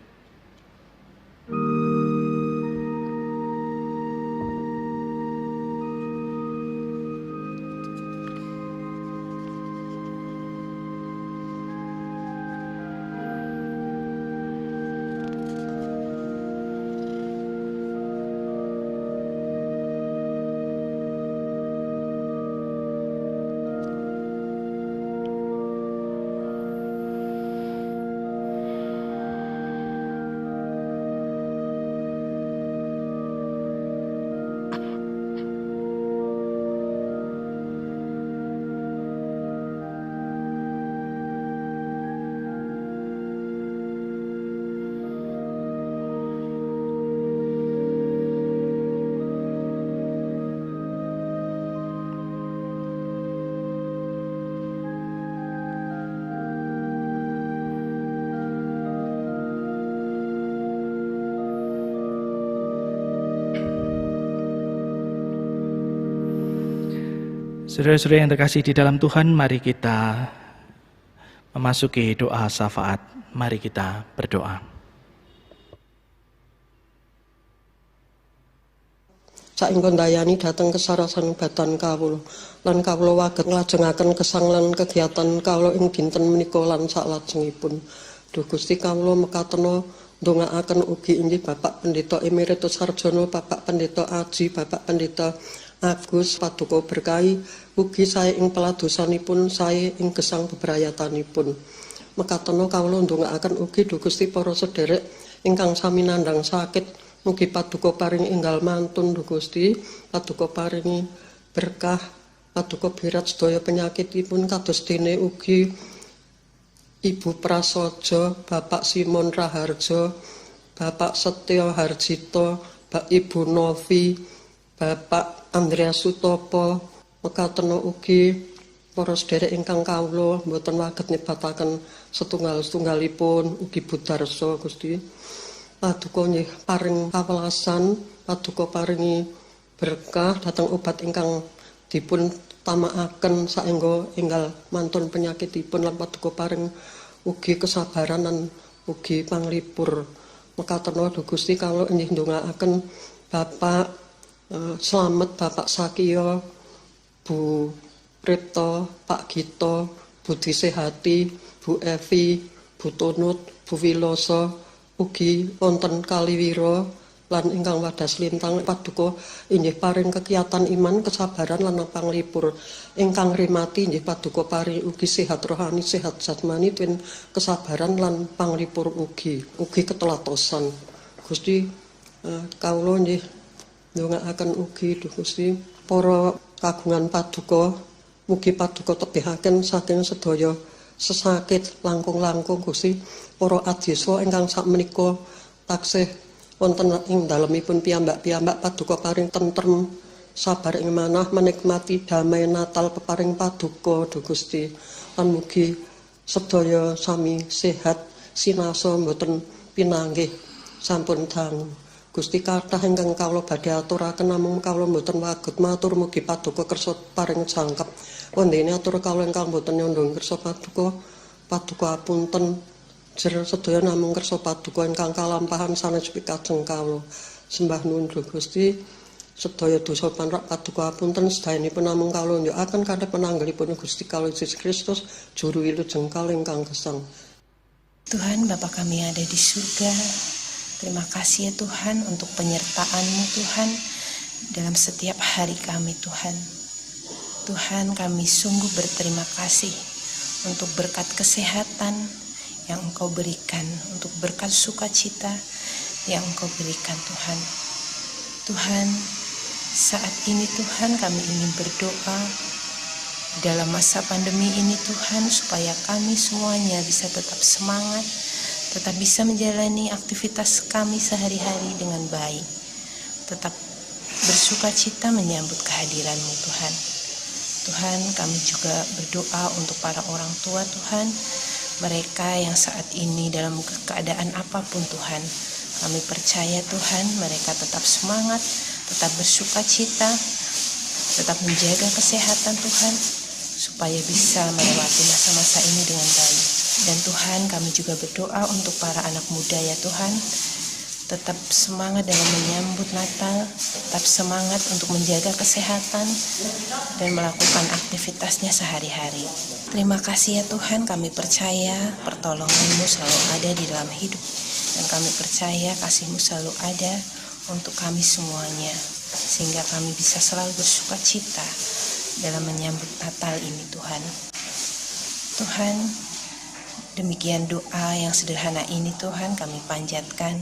Saudara-saudara yang terkasih di dalam Tuhan, mari kita memasuki doa syafaat. Mari kita berdoa. Saengga ndayani dhateng kesarasan batan kawula lan kawula waget nglajengaken kesanglan kegiatan kawula ing dinten menika lan salajengipun. Duh Gusti kawula mekatena ndongaaken ugi inggih Bapak Pendeta Emeritus Sarjono, Bapak Pendeta Aji, Bapak Pendeta Agus paduka berkahi ugi sae ing peladosanipun, sae ing gesang bebrayatanipun. Mekatena kawula ndongaaken ugi Duh Gusti para sederek ingkang sami nandhang sakit, mugi paduka paring enggal mantun Duh Gusti, paduka paringi berkah, paduka birat sedaya penyakitipun kados dene ugi Ibu Prasaja, Bapak Simon Raharjo, Bapak Setyo Harjito, Ibu Novi, Bapak Andreas Sutopo, mekatena ugi para sederek ingkang kawula mboten waget nyebataken setunggal-setunggalipun ugi Budarso Gusti. Paduka nggih paring kawelasan, paduka paringi berkah dhateng obat ingkang dipun tamakaken saengga enggal mantun penyakitipun lan paduka paring ugi kesabaran lan ugi panglipur. Mekatena Duh Gusti kawula inggih ndongaaken Bapak Slamet, Bapak Sakio, Bu Pripto, Pak Gito, Bu Disehati, Bu Evi, Bu Tunut, Bu Wiloso, ugi wonten Kaliwiro lan ingkang wadas lintang paduka inggih paring kekiyatan iman, kesabaran lan panglipur. Ingkang rimati inggih paduka paring ugi sehat rohani, sehat jasmani, twin kesabaran lan panglipur ugi ketelatosan. Gusti kawula nggih ndongaaken ugi Duh Gusti para kagungan paduka, mugi paduka tebihaken saking sedaya sesakit langkung-langkung Gusti. Para adhiswa ingkang sakmenika taksih wonten ing dalemipun piyambak-piyambak paduka paring tentrem, sabar ing manah, menikmati damai Natal peparing paduka Duh Gusti. Lan mugi sedaya sami sehat sinasa mboten pinanggih sampun dangu. Gusti kathah ingkang kawula badhe aturaken namung kawula mboten waget matur mugi paduka kersa paring jangkep. Wondene atur kawula ingkang mboten nyondong kersa paduka apunten jer sedaya namung kersa paduka ingkang kalampahan sanes pikajeng kawula. Sembah nuwun Gusti sedaya dosa panrak paduka hapunten sedayanipun namung kawula nyoaken kanthi penanggalipun Gusti kawula Yesus Kristus juru wilujeng kalih ingkang gesang. Tuhan Bapa kami yang ada di surga, terima kasih ya Tuhan untuk penyertaan-Mu Tuhan dalam setiap hari kami Tuhan. Tuhan kami sungguh berterima kasih untuk berkat kesehatan yang Engkau berikan, untuk berkat sukacita yang Engkau berikan Tuhan. Tuhan, saat ini Tuhan kami ingin berdoa dalam masa pandemi ini Tuhan, supaya kami semuanya bisa tetap semangat, tetap bisa menjalani aktivitas kami sehari-hari dengan baik, tetap bersukacita menyambut kehadiran-Mu Tuhan. Tuhan, kami juga berdoa untuk para orang tua Tuhan, mereka yang saat ini dalam keadaan apapun Tuhan, kami percaya Tuhan mereka tetap semangat, tetap bersukacita, tetap menjaga kesehatan Tuhan, supaya bisa melewati masa-masa ini dengan baik. Dan Tuhan, kami juga berdoa untuk para anak muda ya Tuhan, tetap semangat dalam menyambut Natal, tetap semangat untuk menjaga kesehatan dan melakukan aktivitasnya sehari-hari. Terima kasih ya Tuhan, kami percaya pertolongan-Mu selalu ada di dalam hidup, dan kami percaya kasih-Mu selalu ada untuk kami semuanya, sehingga kami bisa selalu bersukacita dalam menyambut Natal ini Tuhan. Tuhan, demikian doa yang sederhana ini Tuhan kami panjatkan.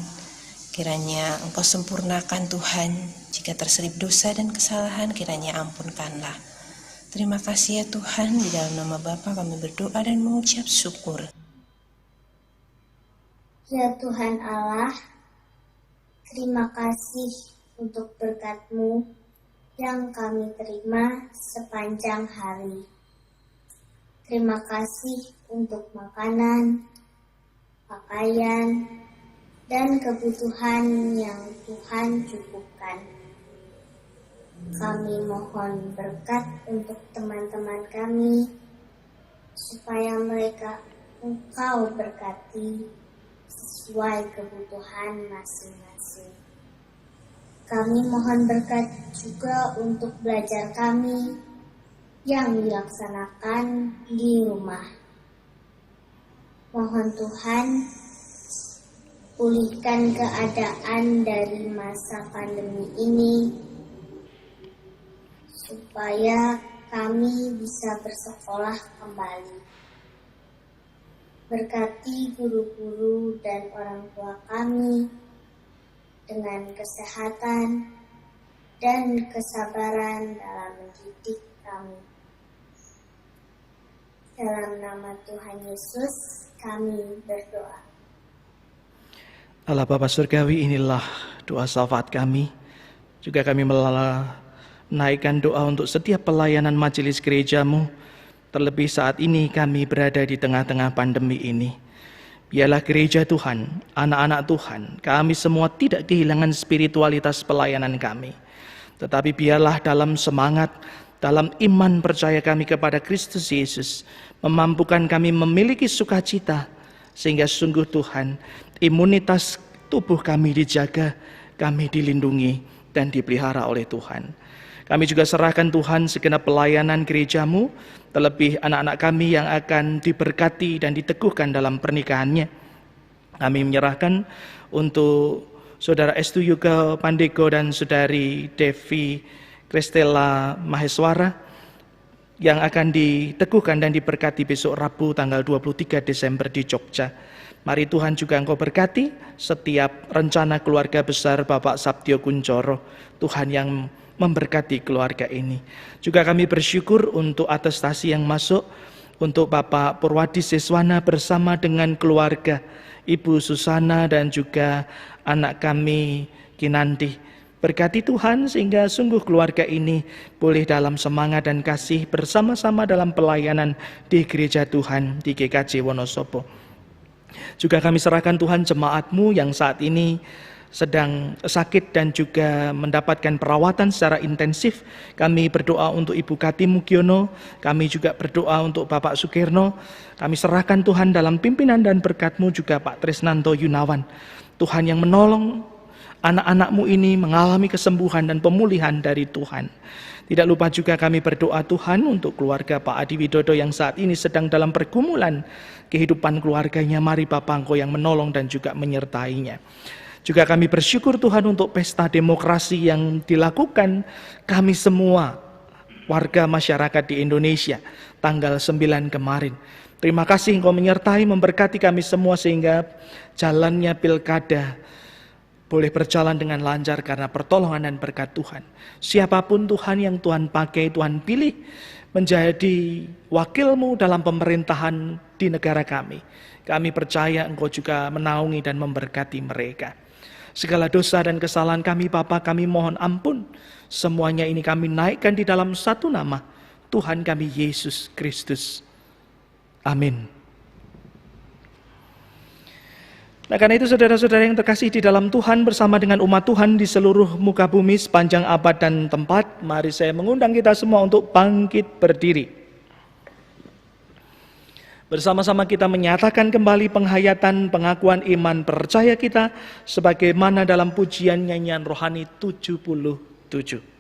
Kiranya Engkau sempurnakan Tuhan, jika terselip dosa dan kesalahan kiranya ampunkanlah. Terima kasih ya Tuhan, di dalam nama Bapa kami berdoa dan mengucap syukur. Ya Tuhan Allah, terima kasih untuk berkat-Mu yang kami terima sepanjang hari. Terima kasih untuk makanan, pakaian, dan kebutuhan yang Tuhan cukupkan. Kami mohon berkat untuk teman-teman kami, supaya mereka Engkau berkati sesuai kebutuhan masing-masing. Kami mohon berkat juga untuk belajar kami yang dilaksanakan di rumah. Mohon Tuhan pulihkan keadaan dari masa pandemi ini, supaya kami bisa bersekolah kembali. Berkati guru-guru dan orang tua kami dengan kesehatan dan kesabaran dalam mendidik kami. Dalam nama Tuhan Yesus kami berdoa. Allah Bapa Surgawi, inilah doa syafaat kami. Juga kami menaikkan doa untuk setiap pelayanan majelis gereja-Mu. Terlebih saat ini kami berada di tengah-tengah pandemi ini. Biarlah gereja Tuhan, anak-anak Tuhan, kami semua tidak kehilangan spiritualitas pelayanan kami. Tetapi biarlah dalam semangat, dalam iman percaya kami kepada Kristus Yesus, memampukan kami memiliki sukacita, sehingga sungguh Tuhan, imunitas tubuh kami dijaga, kami dilindungi dan dipelihara oleh Tuhan. Kami juga serahkan Tuhan segenap pelayanan gereja-Mu, terlebih anak-anak kami yang akan diberkati dan diteguhkan dalam pernikahannya. Kami menyerahkan untuk Saudara Estu Yuga Pandego dan Saudari Devi Kristela Maheswara yang akan diteguhkan dan diberkati besok Rabu tanggal 23 Desember di Jogja. Mari Tuhan juga Engkau berkati setiap rencana keluarga besar Bapak Sabtio Kuncoro. Tuhan yang memberkati keluarga ini. Juga kami bersyukur untuk atestasi yang masuk untuk Bapak Purwadi Siswana bersama dengan keluarga, Ibu Susana dan juga anak kami Kinanti. Berkati Tuhan sehingga sungguh keluarga ini boleh dalam semangat dan kasih bersama-sama dalam pelayanan di gereja Tuhan di GKJ Wonosobo. Juga kami serahkan Tuhan jemaat-Mu yang saat ini sedang sakit dan juga mendapatkan perawatan secara intensif. Kami berdoa untuk Ibu Kati Mugiono, kami juga berdoa untuk Bapak Sukirno. Kami serahkan Tuhan dalam pimpinan dan berkat-Mu juga Pak Trisnanto Yunawan. Tuhan yang menolong anak-anak-Mu ini mengalami kesembuhan dan pemulihan dari Tuhan. Tidak lupa juga kami berdoa Tuhan untuk keluarga Pak Adi Widodo yang saat ini sedang dalam pergumulan kehidupan keluarganya. Mari Bapa Engkau yang menolong dan juga menyertainya. Juga kami bersyukur Tuhan untuk pesta demokrasi yang dilakukan kami semua warga masyarakat di Indonesia tanggal 9 kemarin. Terima kasih Engkau menyertai, memberkati kami semua sehingga jalannya pilkada boleh berjalan dengan lancar karena pertolongan dan berkat Tuhan. Siapapun Tuhan yang Tuhan pakai, Tuhan pilih menjadi wakil-Mu dalam pemerintahan di negara kami. Kami percaya Engkau juga menaungi dan memberkati mereka. Segala dosa dan kesalahan kami Bapa, kami mohon ampun. Semuanya ini kami naikkan di dalam satu nama, Tuhan kami Yesus Kristus. Amin. Nah, karena itu saudara-saudara yang terkasih di dalam Tuhan, bersama dengan umat Tuhan di seluruh muka bumi sepanjang abad dan tempat, mari saya mengundang kita semua untuk bangkit berdiri. Bersama-sama kita menyatakan kembali penghayatan pengakuan iman percaya kita sebagaimana dalam pujian nyanyian rohani 77.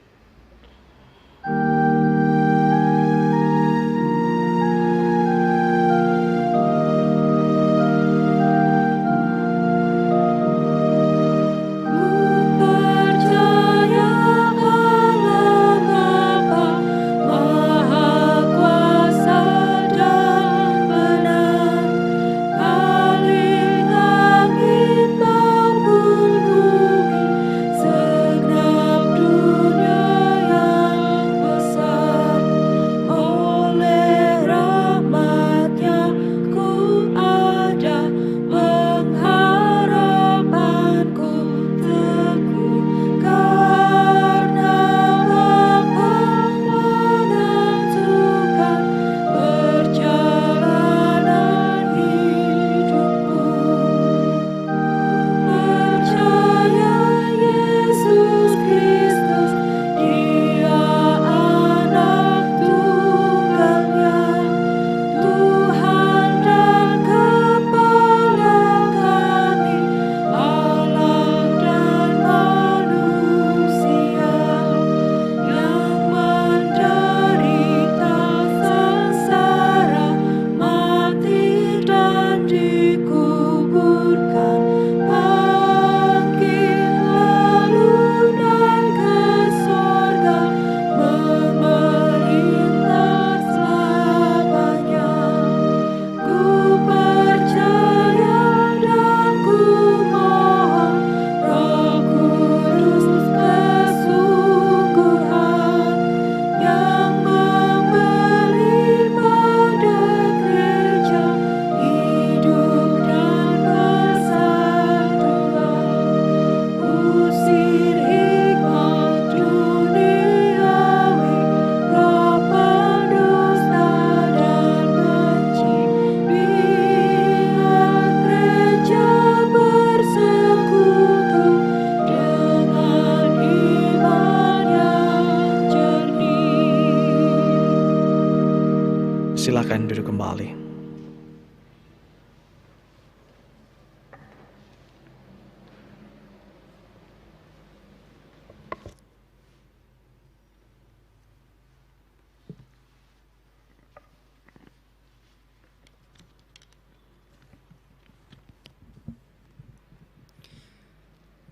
Silakan duduk kembali.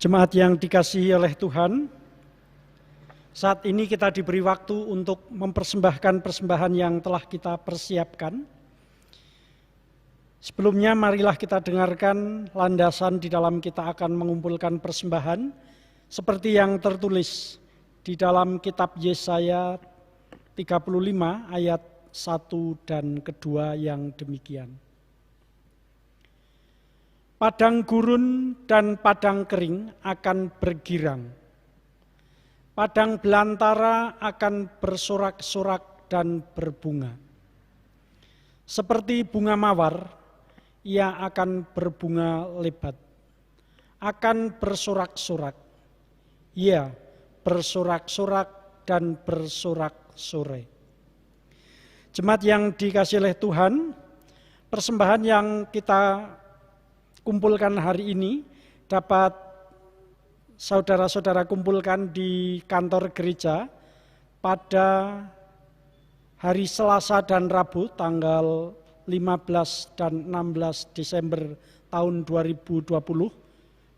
Jemaat yang dikasihi oleh Tuhan, saat ini kita diberi waktu untuk mempersembahkan persembahan yang telah kita persiapkan. Sebelumnya marilah kita dengarkan landasan di dalam kita akan mengumpulkan persembahan seperti yang tertulis di dalam kitab Yesaya 35 ayat 1 dan kedua yang demikian. Padang gurun dan padang kering akan bergirang. Padang belantara akan bersorak-sorak dan berbunga. Seperti bunga mawar, ia akan berbunga lebat. Akan bersorak-sorak. Ia bersorak-sorak dan bersorak-sorai. Jemaat yang dikasihi oleh Tuhan, persembahan yang kita kumpulkan hari ini dapat saudara-saudara kumpulkan di kantor gereja pada hari Selasa dan Rabu tanggal 15 dan 16 Desember tahun 2020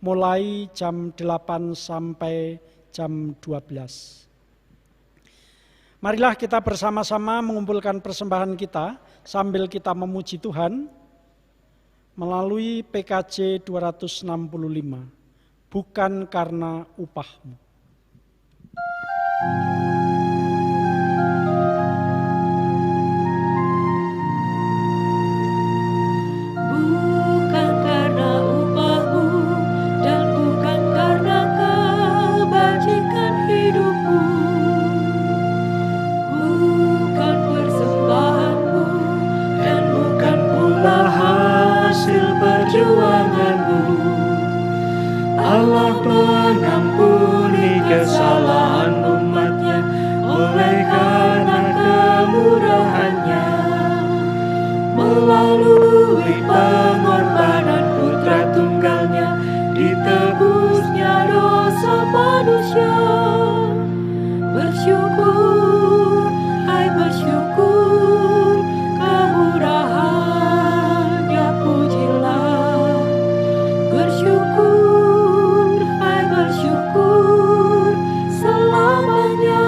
mulai jam 8 sampai jam 12. Marilah kita bersama-sama mengumpulkan persembahan kita sambil kita memuji Tuhan melalui PKJ 265, bukan karena upahmu. Bukan karena upahmu dan bukan karena kebajikan hidupmu, bukan persembahanmu dan bukan pula hasil perjuanganmu. Allah mengampuni kesalahan umat-Nya oleh karena kemurahan-Nya. Melalui pengorbanan Putra Tunggal-Nya, ditebusnya dosa manusia. Bersyukur, hai bersyukur, kemurahan-Nya pujilah. Bersyukur, hai bersyukur, selamanya.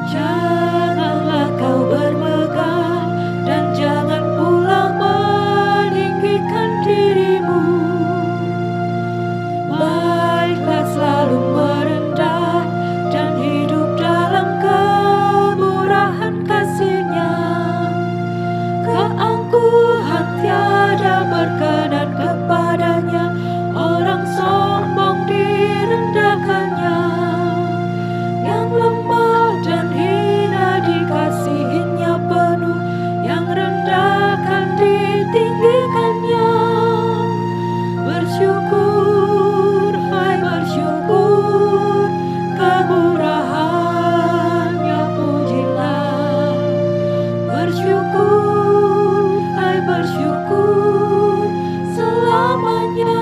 Janganlah kau bermegah dan jangan pula meninggikan dirimu. Baiklah selalu merendah dan hidup dalam kemurahan kasih-Nya. Keangkuhan tiada berkenan kepadanya, orang sombong direndahkannya. Yang lemah dan hina dikasihinya penuh, yang rendahkan ditinggikannya. Bersyukur, hai bersyukur, kemurahan-Nya pujilah. Bersyukur, hai bersyukur, selamanya.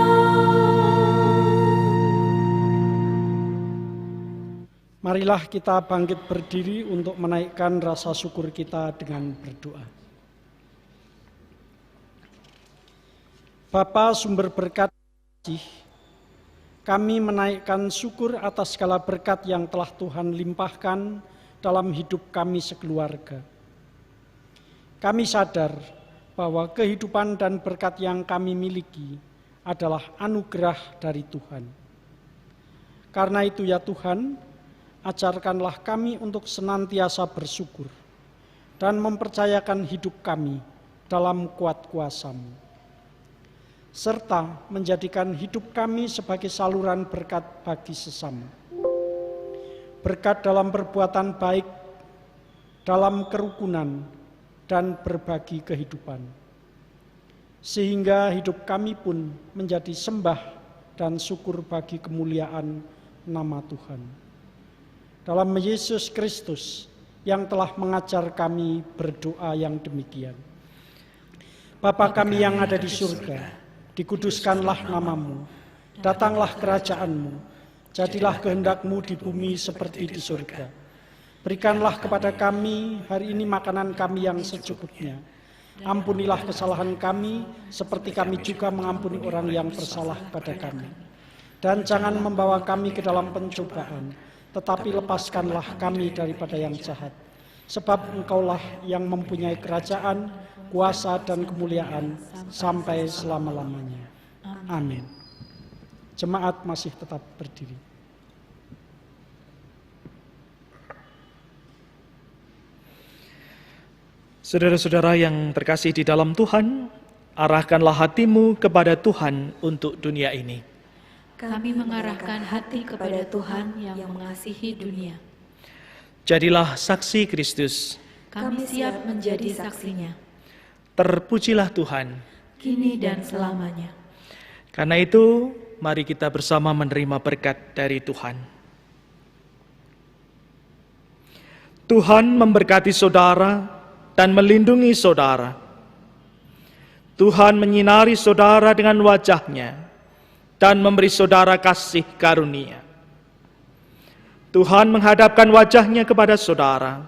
Marilah kita bangkit berdiri untuk menaikkan rasa syukur kita dengan berdoa. Bapa sumber berkat kasih, kami menaikkan syukur atas segala berkat yang telah Tuhan limpahkan dalam hidup kami sekeluarga. Kami sadar bahwa kehidupan dan berkat yang kami miliki adalah anugerah dari Tuhan. Karena itu ya Tuhan, ajarkanlah kami untuk senantiasa bersyukur dan mempercayakan hidup kami dalam kuat kuasa-Mu, serta menjadikan hidup kami sebagai saluran berkat bagi sesama. Berkat dalam perbuatan baik, dalam kerukunan, dan berbagi kehidupan. Sehingga hidup kami pun menjadi sembah dan syukur bagi kemuliaan nama Tuhan. Dalam Yesus Kristus yang telah mengajar kami berdoa yang demikian. Bapa kami yang ada di surga, dikuduskanlah nama-Mu, datanglah kerajaan-Mu, jadilah kehendak-Mu di bumi seperti di surga. Berikanlah kepada kami hari ini makanan kami yang secukupnya. Ampunilah kesalahan kami seperti kami juga mengampuni orang yang bersalah pada kami. Dan jangan membawa kami ke dalam pencobaan, tetapi lepaskanlah kami daripada yang jahat. Sebab Engkaulah yang mempunyai kerajaan, kuasa dan kemuliaan sampai selama-lamanya. Amin. Jemaat masih tetap berdiri. Saudara-saudara yang terkasih di dalam Tuhan, arahkanlah hatimu kepada Tuhan untuk dunia ini. Kami mengarahkan hati kepada Tuhan yang mengasihi dunia. Jadilah saksi Kristus. Kami siap menjadi saksinya, Terpujilah Tuhan. kini dan selamanya. Karena itu, mari kita bersama menerima berkat dari Tuhan. Tuhan memberkati saudara dan melindungi saudara. Tuhan menyinari saudara dengan wajah-Nya dan memberi saudara kasih karunia. Tuhan menghadapkan wajah-Nya kepada saudara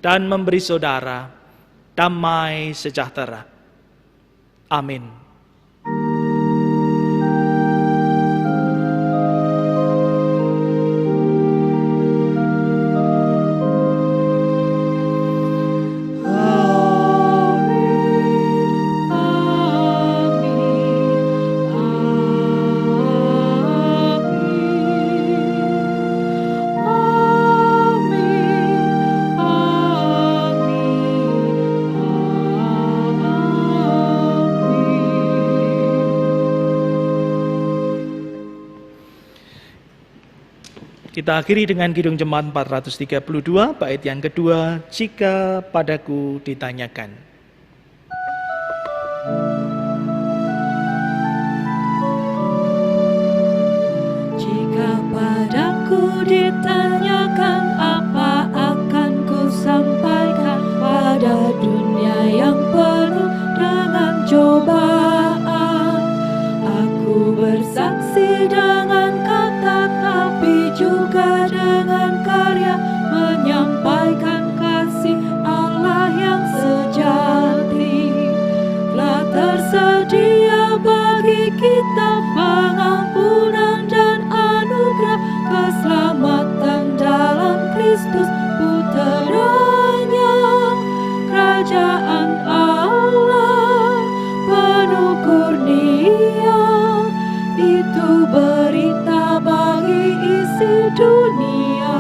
dan memberi saudara damai sejahtera. Amin. Kita akhiri dengan Kidung Jemaat 432, bait yang kedua, jika padaku ditanyakan. Jika padaku ditanyakan, apa akan ku sampaikan pada dunia yang penuh dengan cobaan? Aku bersaksi dengan kata, tapi juga dengan karya, menyampaikan kasih Allah yang sejati. Telah tersedia bagi kita pengampunan dan anugerah, keselamatan dalam Kristus Putranya. Kerajaan Allah penuh kurnia, itu berita bagi isi dunia.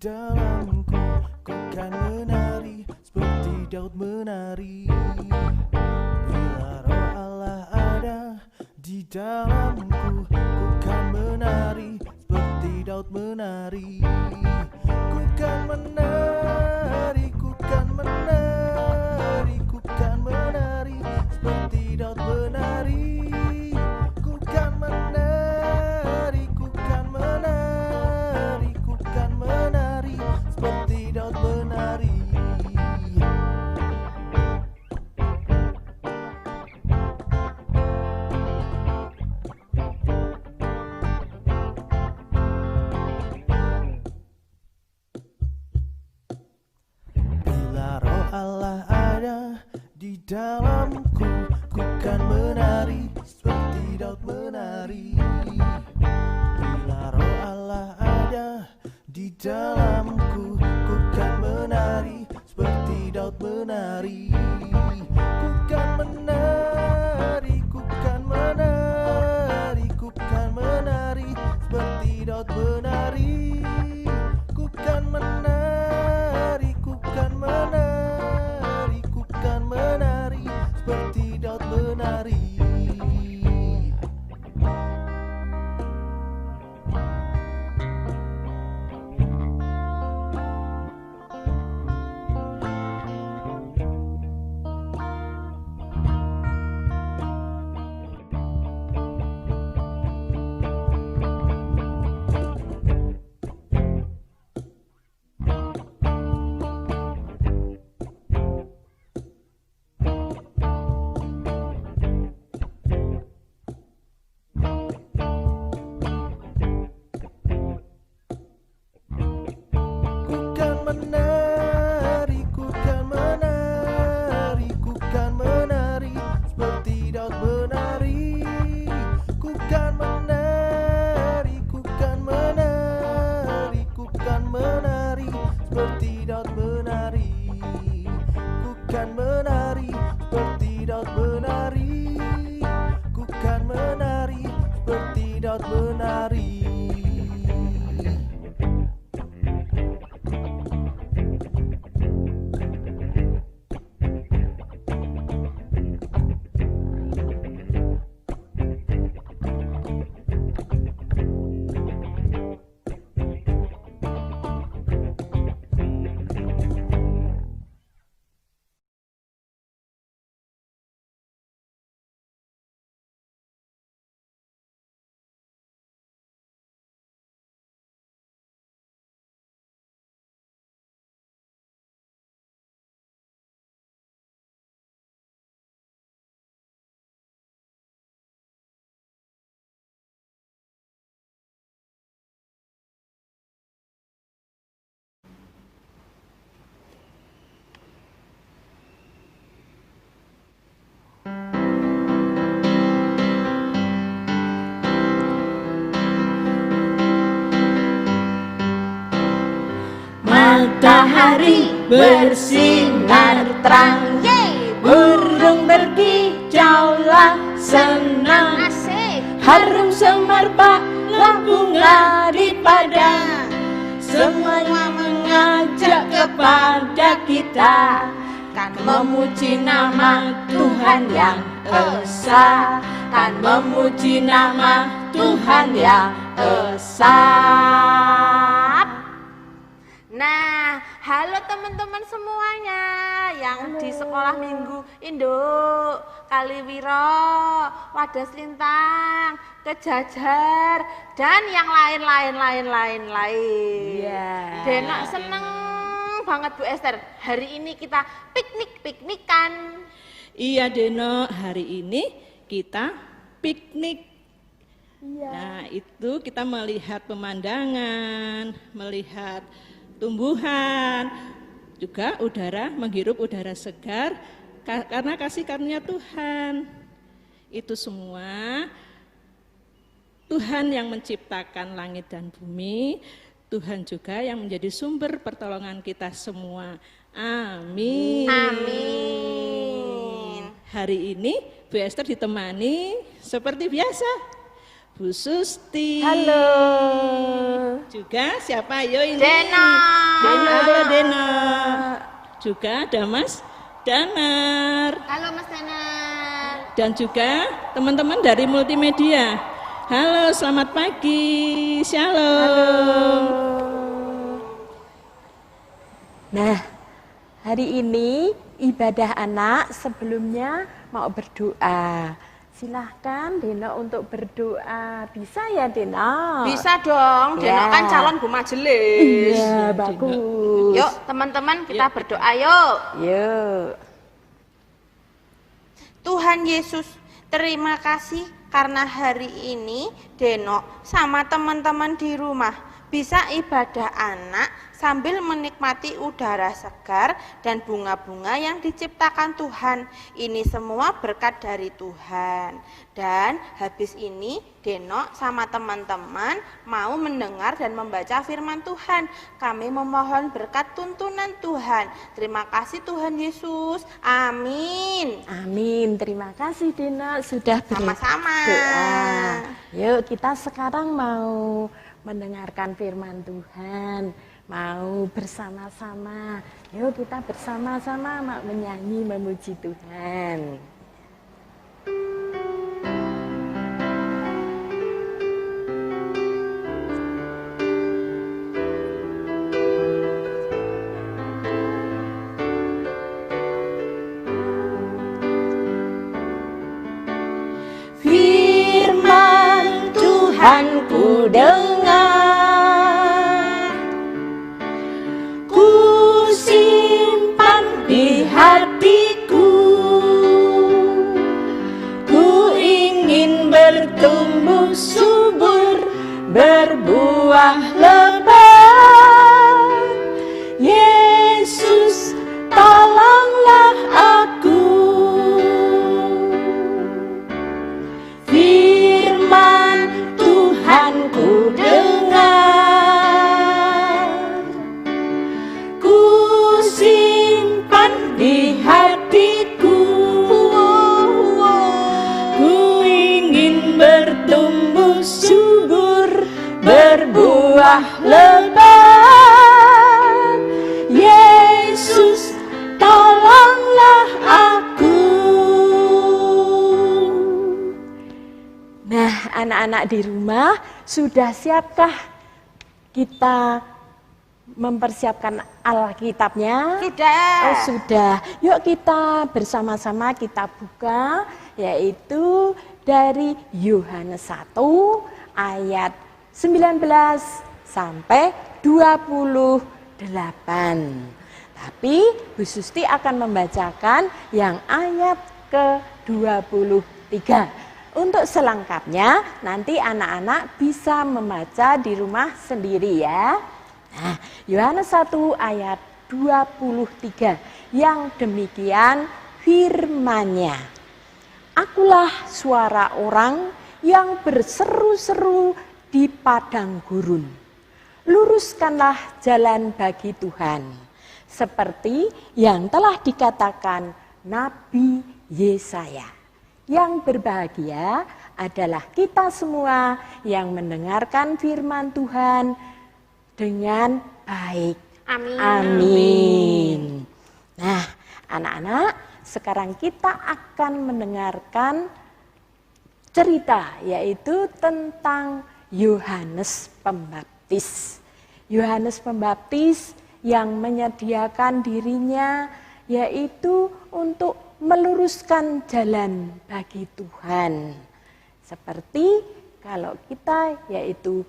dalamku, ku kan menari seperti Daud menari. Bila roh Allah ada di dalamku, ku kan menari seperti Daud menari. Ku kan menari, ku kan menari, ku kan menari seperti Daud menari. Ku kan menari, ku kan menari, ku kan menari seperti Daud menari. Bila roh Allah ada di dalamku, ku kan menari seperti Daud menari. Bila roh Allah ada di dalamku, ku kan menari seperti Daud menari. Ku kan menari, ku kan menari, ku kan menari seperti Daud menari. Ku kan menari, ku kan menari, ku kan menari seperti Daud menari. menari, ku kan menari, ku kan menari seperti Daud menari. Ku kan menari, ku kan menari, ku kan menari seperti Daud menari. Ku kan menari seperti Daud menari. Ku kan menari seperti Daud menari. Matahari bersinar terang, burung berkicaulah senang, harum semerbaklah bunga di padang. Semuanya mengajak kepada kita kan memuji nama Tuhan yang esa, kan memuji nama Tuhan yang esa. Nah, halo teman-teman semuanya yang di sekolah minggu Induk, Kaliwiro, Wadas Lintang, Kejajar, dan yang lain-lain. Denok seneng banget Bu Esther. Hari ini kita piknik-piknikan. Iya Denok, hari ini kita piknik. Nah, itu kita melihat pemandangan, melihat tumbuhan, juga udara, menghirup udara segar karena kasih karunia Tuhan. Itu semua Tuhan yang menciptakan langit dan bumi, Tuhan juga yang menjadi sumber pertolongan kita semua. Amin. Amin. Hari ini Bu Esther ditemani seperti biasa Bu Susti. Halo. Juga siapa ayo ini? Dena. Halo Dena. Juga ada Mas Danar. Halo Mas Danar. Dan juga teman-teman dari multimedia. Halo, selamat pagi. Shalom. Nah, hari ini ibadah anak sebelumnya mau berdoa. Silahkan Dena untuk berdoa. Bisa ya Dena? Bisa dong, Dena kan calon Bu Majelis. Iya, bagus. Yuk teman-teman kita berdoa yuk. Yuk. Tuhan Yesus, terima kasih karena hari ini Denok sama teman-teman di rumah bisa ibadah anak sambil menikmati udara segar dan bunga-bunga yang diciptakan Tuhan. Ini semua berkat dari Tuhan. Dan habis ini Denok sama teman-teman mau mendengar dan membaca firman Tuhan. Kami memohon berkat tuntunan Tuhan. Terima kasih Tuhan Yesus. Amin. Amin. Terima kasih Dena sudah Sama-sama. berdoa. Yuk kita sekarang mau mendengarkan firman Tuhan, mau bersama-sama. Yuk kita bersama-sama mau menyanyi memuji Tuhan. Firman Tuhan ku dengar, ku simpan di hatiku, ku ingin bertumbuh subur, berbuah lebat. lebat. Yesus, tolonglah aku. Nah, anak-anak di rumah, sudah siapkah kita mempersiapkan Alkitabnya? Sudah. Oh, sudah. Yuk kita bersama-sama kita buka, yaitu dari Yohanes 1 ayat 19 sampai 28. Tapi Bu Susti akan membacakan yang ayat ke-23. Untuk selengkapnya nanti anak-anak bisa membaca di rumah sendiri ya. Nah, Yohanes 1 ayat 23 yang demikian firman-Nya. Akulah suara orang yang berseru-seru di padang gurun. Luruskanlah jalan bagi Tuhan. Seperti yang telah dikatakan Nabi Yesaya. Yang berbahagia adalah kita semua yang mendengarkan firman Tuhan dengan baik. Amin. Amin. Nah, anak-anak, sekarang kita akan mendengarkan cerita, yaitu tentang Yohanes Pembaptis. Yohanes Pembaptis yang menyediakan dirinya yaitu untuk meluruskan jalan bagi Tuhan. Seperti kalau kita yaitu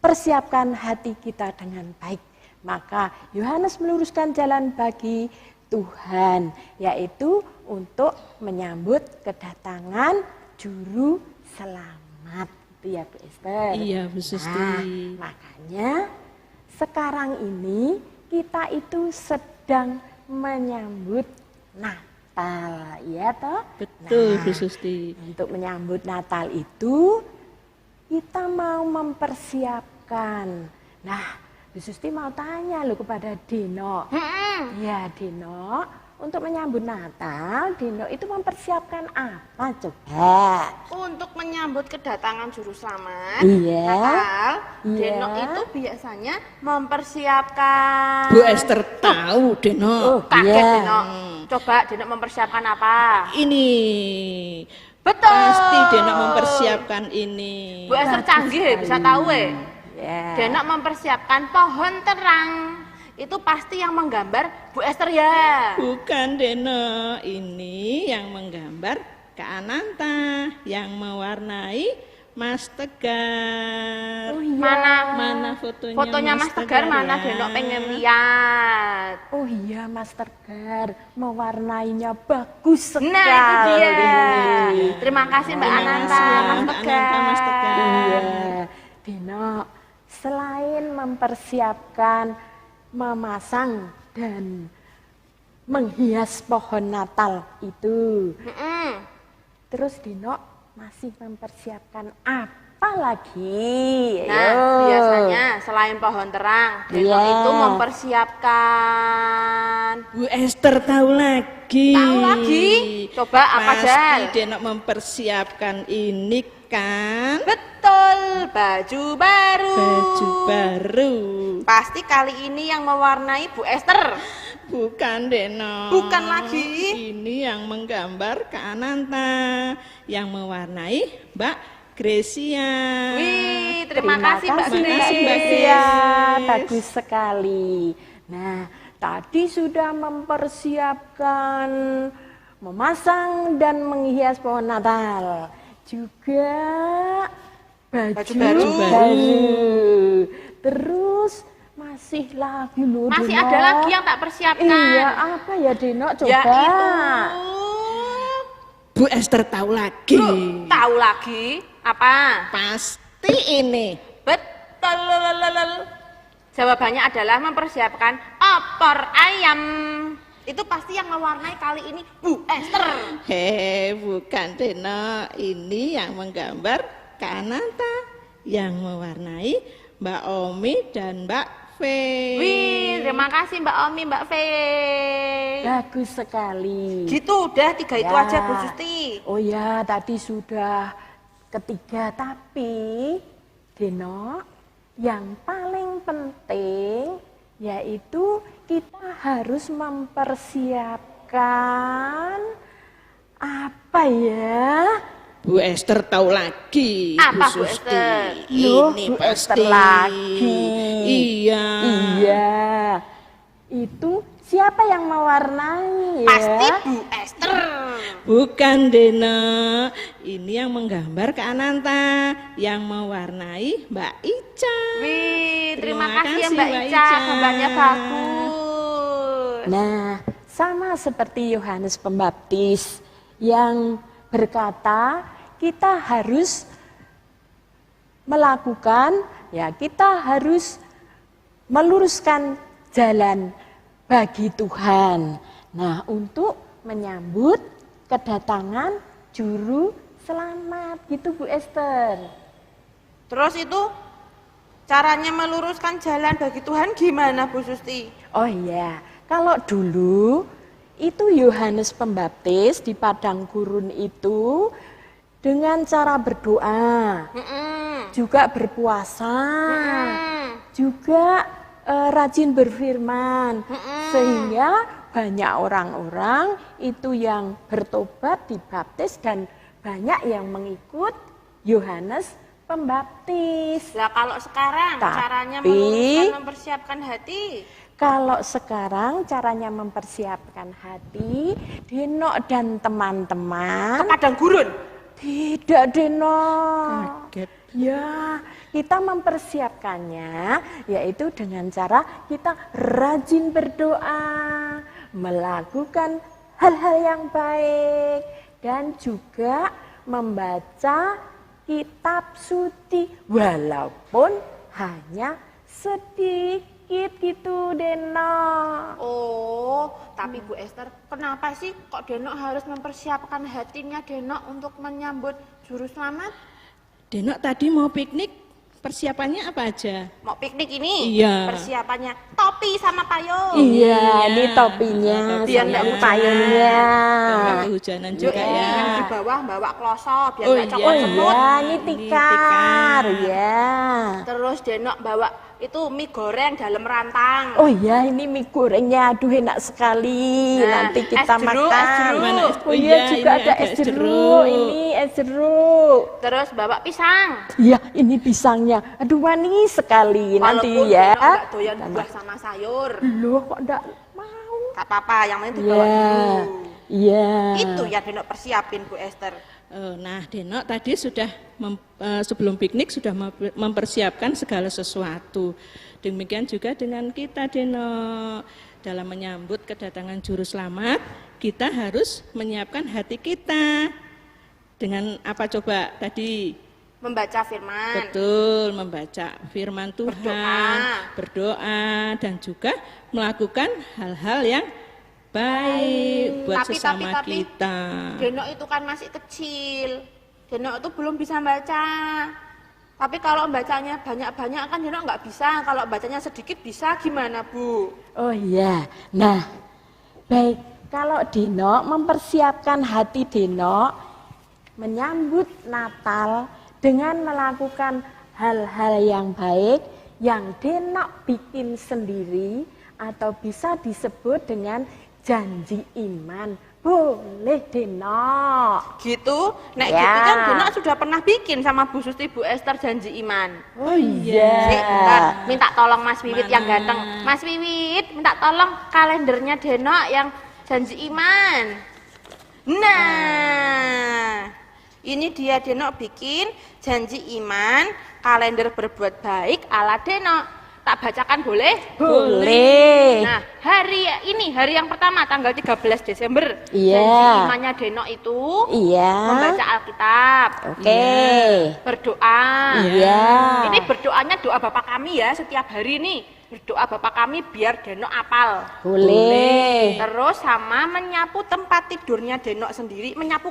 mempersiapkan hati kita dengan baik, maka Yohanes meluruskan jalan bagi Tuhan, yaitu untuk menyambut kedatangan juru selamat. Itu ya Bu Esther. Iya Bu Susti. Nah, makanya sekarang ini kita itu sedang menyambut Natal, ya toh? Betul Bu Susti. Untuk menyambut Natal itu kita mau mempersiapkan. Nah, Bu Susti mau tanya loh kepada Dino. Ya Dino, untuk menyambut Natal, Dino itu mempersiapkan apa coba? Untuk menyambut kedatangan juru selamat Iya. Natal, Deno itu biasanya mempersiapkan. Bu Esther tahu Deno. Kaget iya. Deno. Coba Deno mempersiapkan apa? Ini. Betul. Pasti Deno mempersiapkan ini. Bu Esther canggih, bisa tahu Ya. Deno mempersiapkan pohon terang. Itu pasti yang menggambar Bu Esther ya. Bukan Deno, ini yang menggambar Kak Ananta yang mewarnai Mas Tegar. Oh, iya. Mana fotonya Mas Tegar mana ya? Deno pengen lihat. Oh iya Mas Tegar, mewarnainya bagus sekali. Nah itu dia. Terima kasih Mbak Terima Ananta, kasih ya, Mas Mbak Tegar. Ananta, Mas Tegar. Iya, Dino, selain mempersiapkan memasang dan menghias pohon Natal itu, terus Dino masih mempersiapkan apa lagi? Nah, Ayo. biasanya selain pohon terang, Deno Iya. itu mempersiapkan. Bu Esther tahu lagi. Tahu lagi? Coba apa Pasti Jal? Deno mempersiapkan ini kan? Betul, baju baru. Baju baru. Pasti kali ini yang mewarnai Bu Esther. Bukan Deno. Bukan lagi. Ini yang menggambar Kak Ananta, yang mewarnai Mbak Gresia. Wih, terima kasih Mbak kasih, Mbak Grace. Grace. Bagus sekali. Nah, tadi sudah mempersiapkan memasang dan menghias pohon Natal. Juga baju baru. baru. Terus masih lagi loh Masih Dino. ada lagi yang tak persiapkan. Iya, apa ya Dino? Coba. Yaitu Bu Esther tahu lagi. tahu lagi apa? Pasti ini. Betul. Jawabannya adalah mempersiapkan opor ayam. Itu pasti yang mewarnai kali ini Bu Esther. Bukan Deno. Ini yang menggambar Kak Ananta, yang mewarnai Mbak Omi dan Mbak Fe. Wih, terima kasih Mbak Omi, Mbak Fe. Bagus sekali. Gitu udah 3 itu Ya. aja Bu Susti. Oh ya, tadi sudah ketiga, tapi Deno, yang paling penting yaitu kita harus mempersiapkan apa ya? Bu Esther tahu lagi. Apa Bu Bu Esther? Loh, Ini Bu pasti. Esther lagi. Iya. Iya. Itu siapa yang mewarnai ya? Pasti Bu Esther. Bukan Deno, ini yang menggambar Kak Ananta, yang mewarnai Mbak Ica. Wih, terima Terima kasih ya kasih, Mbak Mbak Ica, Ica. gambarnya bagus. Nah, sama seperti Yohanes Pembaptis yang berkata, kita harus melakukan, ya kita harus meluruskan jalan bagi Tuhan. Nah, untuk menyambut kedatangan juru selamat gitu Bu Esther. Terus itu caranya meluruskan jalan bagi Tuhan gimana Bu Susti? Oh iya, kalau dulu itu Yohanes Pembaptis di padang gurun itu dengan cara berdoa, juga berpuasa, juga rajin berfirman, sehingga banyak orang-orang itu yang bertobat dibaptis dan banyak yang mengikut Yohanes Pembaptis. Lah kalau sekarang Tapi- caranya meluruskan mempersiapkan hati. Kalau sekarang caranya mempersiapkan hati, Denok dan teman-teman Ke padang gurun. tidak Denok. Kaget. Ya, kita mempersiapkannya yaitu dengan cara kita rajin berdoa, melakukan hal-hal yang baik dan juga membaca kitab suci walaupun hanya sedikit gitu Denok. Oh, tapi Bu Esther, kenapa sih kok Denok harus mempersiapkan hatinya Denok untuk menyambut juru selamat? Denok tadi mau piknik, persiapannya apa aja? Mau piknik ini Iya. persiapannya topi sama payung. Iya, ini topinya, Biar sama nggak hujan. payungnya. Nggak kehujanan juga ya. Yang di bawah bawa kloso biar Oh nggak iya. copot Oh semut. iya, ini tikar, ya. Terus Denok bawa itu mie goreng dalam rantang. Oh iya, ini mie gorengnya, aduh enak sekali. Nah, Nanti kita es jeruk, makan. es jeruk. Mana es- Oh oh iya, iya, juga ini ada es jeruk. Ini es jeruk. Terus bawa pisang. Iya, ini pisangnya. Aduh manis sekali. Nanti Walaupun ya. Denok nggak doyan buah sama sayur. Loh, kok enggak mau? Gak apa-apa, yang penting dibawa Iya. dulu. Iya. Itu ya Denok persiapin Bu Esther. Nah, Denok tadi sudah sebelum piknik sudah mempersiapkan segala sesuatu. Demikian juga dengan kita Denok. Dalam menyambut kedatangan juru selamat, kita harus menyiapkan hati kita. Dengan apa coba tadi? Membaca firman. Betul, membaca firman Tuhan, berdoa dan juga melakukan hal-hal yang baik buat sesama kita. Denok itu kan masih kecil. Denok itu belum bisa baca. Tapi kalau bacanya banyak-banyak kan Denok nggak bisa. Kalau bacanya sedikit bisa, gimana Bu? Oh iya. Nah, baik. Kalau Denok mempersiapkan hati Denok menyambut Natal dengan melakukan hal-hal yang baik yang Denok bikin sendiri atau bisa disebut dengan janji iman. Boleh Denok. Gitu? Nek Ya. gitu kan Denok sudah pernah bikin sama Bu Susti Bu Esther janji iman. Oh iya. Bentar, minta tolong Mas Wiwit yang ganteng. Mas Wiwit, minta tolong kalendernya Denok yang janji iman. Nah, ini dia Denok bikin janji iman, kalender berbuat baik ala Denok. Tak bacakan boleh? Boleh. Nah, hari ini, hari yang pertama tanggal 13 Desember. Iya. Janji imannya Denok itu Iya. membaca Alkitab. Oke. Berdoa. Iya. Ini berdoanya doa Bapa Kami ya setiap hari nih. Berdoa Bapa Kami biar Denok apal. Boleh. Terus sama menyapu tempat tidurnya Denok sendiri, menyapu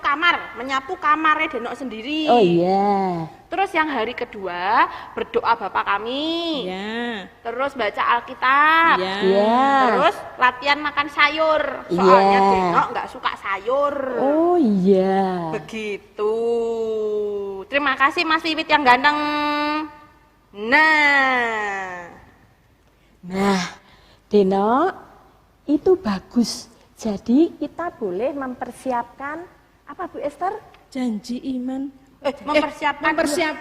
kamarnya Denok sendiri. Oh iya. Terus yang hari kedua berdoa Bapa Kami. Ya. Terus baca Alkitab. Ya. Iya. Terus latihan makan sayur. Soalnya Iya. Denok nggak suka sayur. Oh iya. Begitu. Terima kasih Mas Wiwit yang ganteng. Nah, Deno, itu bagus. Jadi kita boleh mempersiapkan apa Bu Esther? Janji iman. Mempersiapkan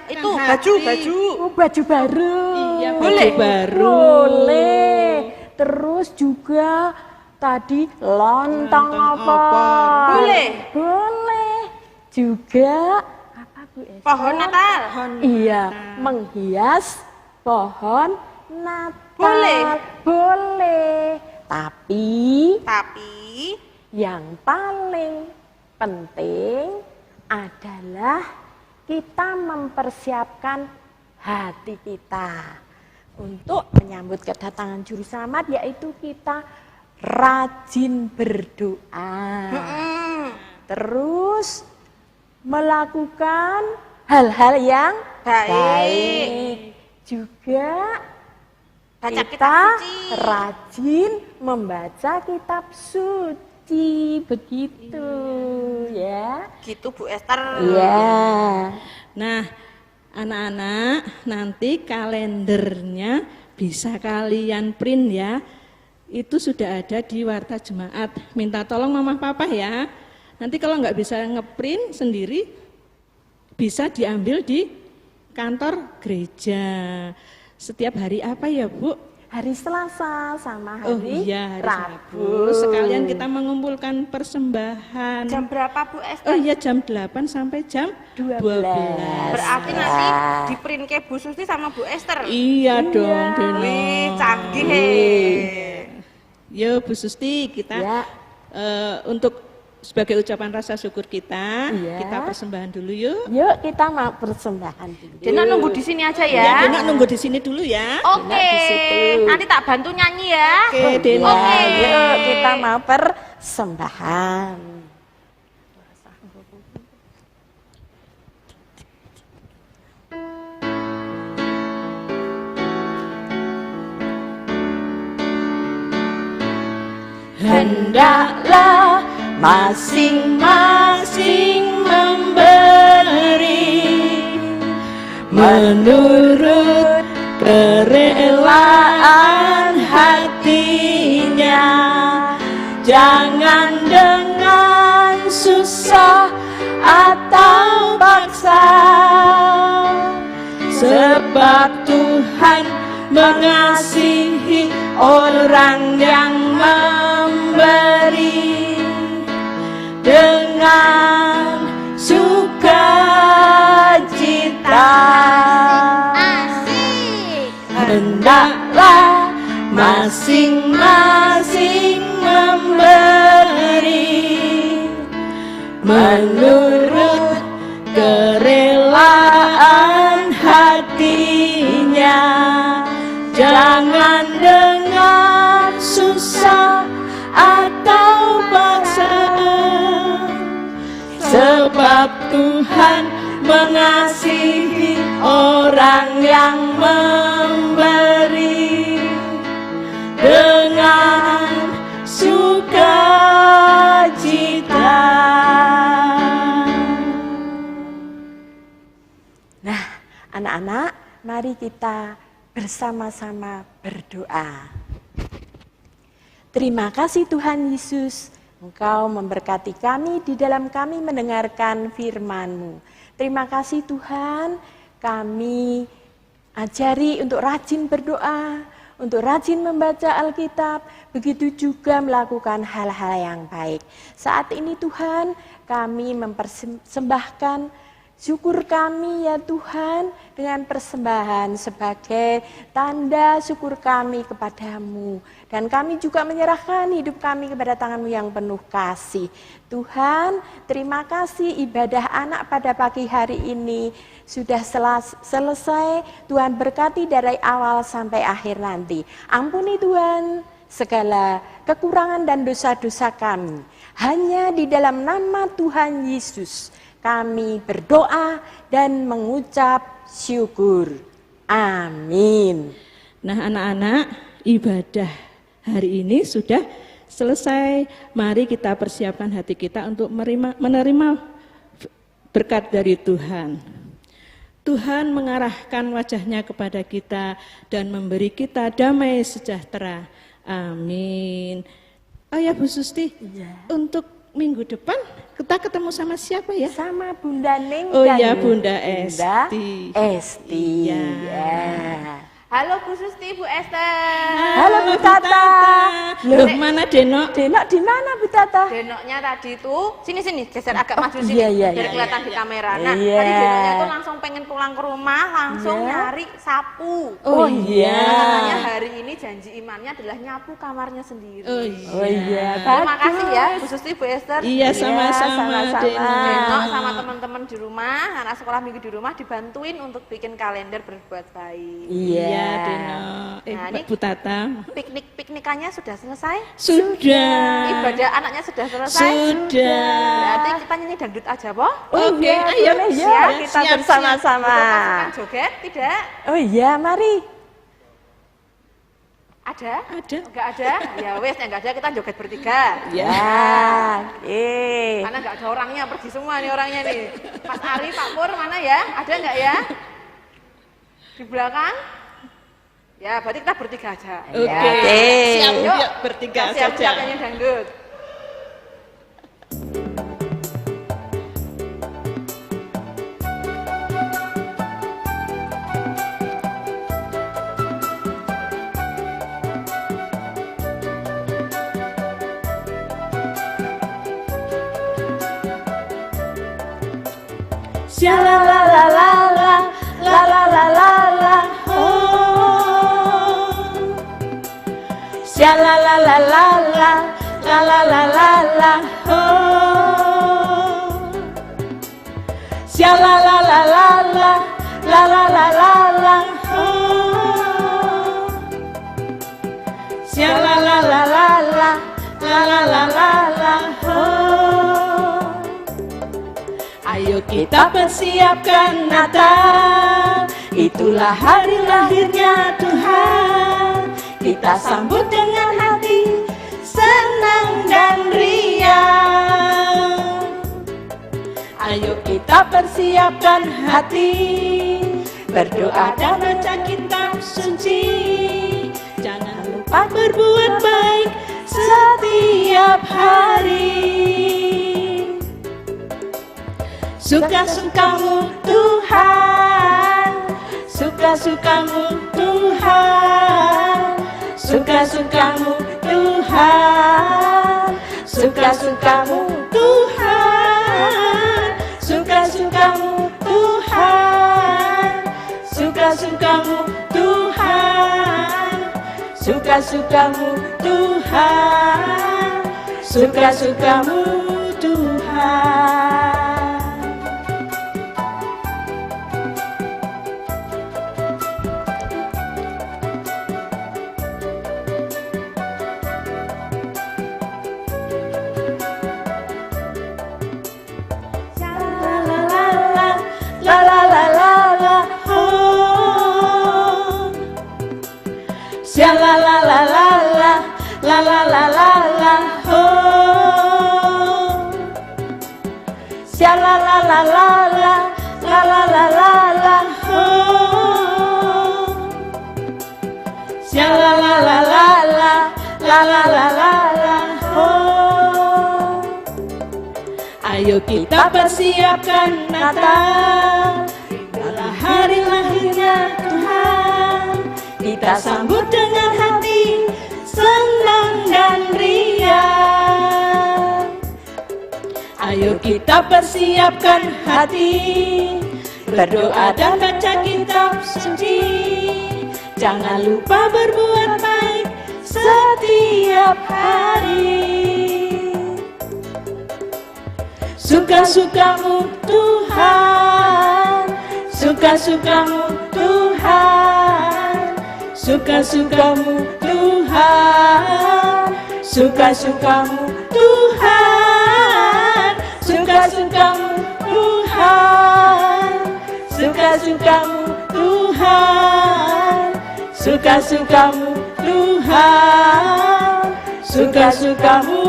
itu hati. baju. Oh, baju baru. Iya, Boleh. baju baru. Boleh. Terus juga tadi lontong opor. Boleh. Boleh. Juga apa Bu Esther? Pohon Natal. Iya, menghias pohon Natal. Boleh. Boleh. Tapi yang paling penting adalah kita mempersiapkan hati kita untuk menyambut kedatangan Juru Selamat, yaitu kita rajin berdoa. Terus melakukan hal-hal yang baik. Juga Baca kita kitab suci. rajin membaca kitab suci, begitu ya. Gitu Bu Esther. Iya. Nah, anak-anak, nanti kalendernya bisa kalian print ya. Itu sudah ada di Warta Jemaat. Minta tolong mama papa ya. Nanti kalau nggak bisa ngeprint sendiri, bisa diambil di kantor gereja. Setiap hari apa ya Bu? Hari Selasa sama hari hari Rabu. Sekalian kita mengumpulkan persembahan. Jam berapa Bu Esther? Oh iya, jam 8 sampai jam 12. Berarti nanti di print ke Bu Susti sama Bu Esther. Iya dong, Deno. Wih, canggih. Yo Bu Susti, kita untuk sebagai ucapan rasa syukur kita, kita persembahan dulu yuk. Yuk kita mau persembahan dulu. Dena nunggu di sini aja ya. Ya, Dena nunggu di sini dulu ya. Oke. Nanti tak bantu nyanyi ya. Oke, Dena. Yuk kita mau persembahan. Hendaklah masing-masing memberi menurut kerelaan hatinya, jangan dengan susah atau paksa, sebab Tuhan mengasihi orang yang memberi dengan sukacita. Hendaklah masing-masing memberi menurut kerelaan hatinya, jangan dengan susah atau paksa, sebab Tuhan mengasihi orang yang memberi dengan sukacita. Nah, anak-anak, mari kita bersama-sama berdoa. Terima kasih Tuhan Yesus, Engkau memberkati kami di dalam kami mendengarkan firman-Mu. Terima kasih Tuhan, kami ajari untuk rajin berdoa, untuk rajin membaca Alkitab, begitu juga melakukan hal-hal yang baik. Saat ini Tuhan, kami mempersembahkan syukur kami ya Tuhan dengan persembahan sebagai tanda syukur kami kepadamu. Dan kami juga menyerahkan hidup kami kepada tangan-Mu yang penuh kasih. Tuhan, terima kasih ibadah anak pada pagi hari ini sudah selesai. Tuhan berkati dari awal sampai akhir nanti. Ampuni Tuhan segala kekurangan dan dosa-dosa kami. Hanya di dalam nama Tuhan Yesus kami berdoa dan mengucap syukur. Amin. Nah anak-anak, ibadah hari ini sudah selesai. Mari kita persiapkan hati kita untuk menerima berkat dari Tuhan. Tuhan mengarahkan wajahnya kepada kita dan memberi kita damai sejahtera. Amin. Oh ya Bu Susti, untuk minggu depan kita ketemu sama siapa ya? Sama Bunda Ning. Oh ya Bunda Esti. Iya. Halo Bu Susti, Bu Esther. Halo Bu Tata. Loh, mana Denok? Denok di mana Bu Tata? Denoknya tadi tuh, sini geser agak maju sini, iya, biar kelihatan di kamera. Nah, Iya. tadi Denoknya tuh langsung pengen pulang ke rumah, langsung nyari sapu. Oh iya. Katanya hari ini janji imannya adalah nyapu kamarnya sendiri. Oh iya. Terima kasih ya Bu Susti, Bu Esther. Iya, sama-sama Denok sama teman-teman di rumah, anak sekolah minggu di rumah dibantuin untuk bikin kalender berbuat baik. Iya. Ya, Denok. Nah, ini Bu Tata. Piknikannya sudah selesai? Sudah. Ibadah anaknya sudah selesai? Sudah. Berarti kita nyanyi dangdut aja, Po? Oke, iya, ayo boleh ya, Siap, kita siap, bersama-sama. Pasukan joget, tidak? Oh iya, mari. Ada? Ada. Enggak ada? Ya wes, enggak ada kita joget bertiga. Ya, oke. Karena enggak ada orangnya, pergi semua nih orangnya nih. Mas Ari, Pak Pur, mana ya? Ada enggak ya? Di belakang? Ya, berarti kita bertiga aja. Oke. Siap, Yuk, yuk bertiga siap-siap saja. nyanyi dangdut. Sya la la la la la la la la la la oh. Sya la la la la la la la la la la oh. Sya la la la la la la la la la la oh. Sya la la la la la la la la la la oh. Ayo kita persiapkan Natal, itulah hari lahirnya Tuhan. Kita sambut dengan hati senang dan riang. Ayo kita persiapkan hati, berdoa dan baca kitab suci. Jangan lupa berbuat baik setiap hari. Suka-sukamu Tuhan, suka-sukamu Tuhan, suka-sukamu Tuhan, suka-sukamu Tuhan, suka-sukamu Tuhan, suka-sukamu Tuhan, suka-sukamu Tuhan, suka-sukamu Tuhan. Sya la la la la la la la la la la oh. Sya la la la la la la la la la la oh. Sya la la la la la la la la la la oh. Ayo kita persiapkan Natal, itulah hari lahirnya Tuhan. Kita sambut dengan hati senang dan riang. Ayo kita persiapkan hati, berdoa dan baca kitab suci. Jangan lupa berbuat baik setiap hari. Suka-sukamu Tuhan, suka-sukamu Tuhan, suka-sukamu Tuhan, suka-sukamu Tuhan, suka-sukamu Tuhan, suka-sukamu Tuhan, suka-sukamu Tuhan, suka-sukamu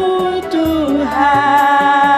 Tuhan.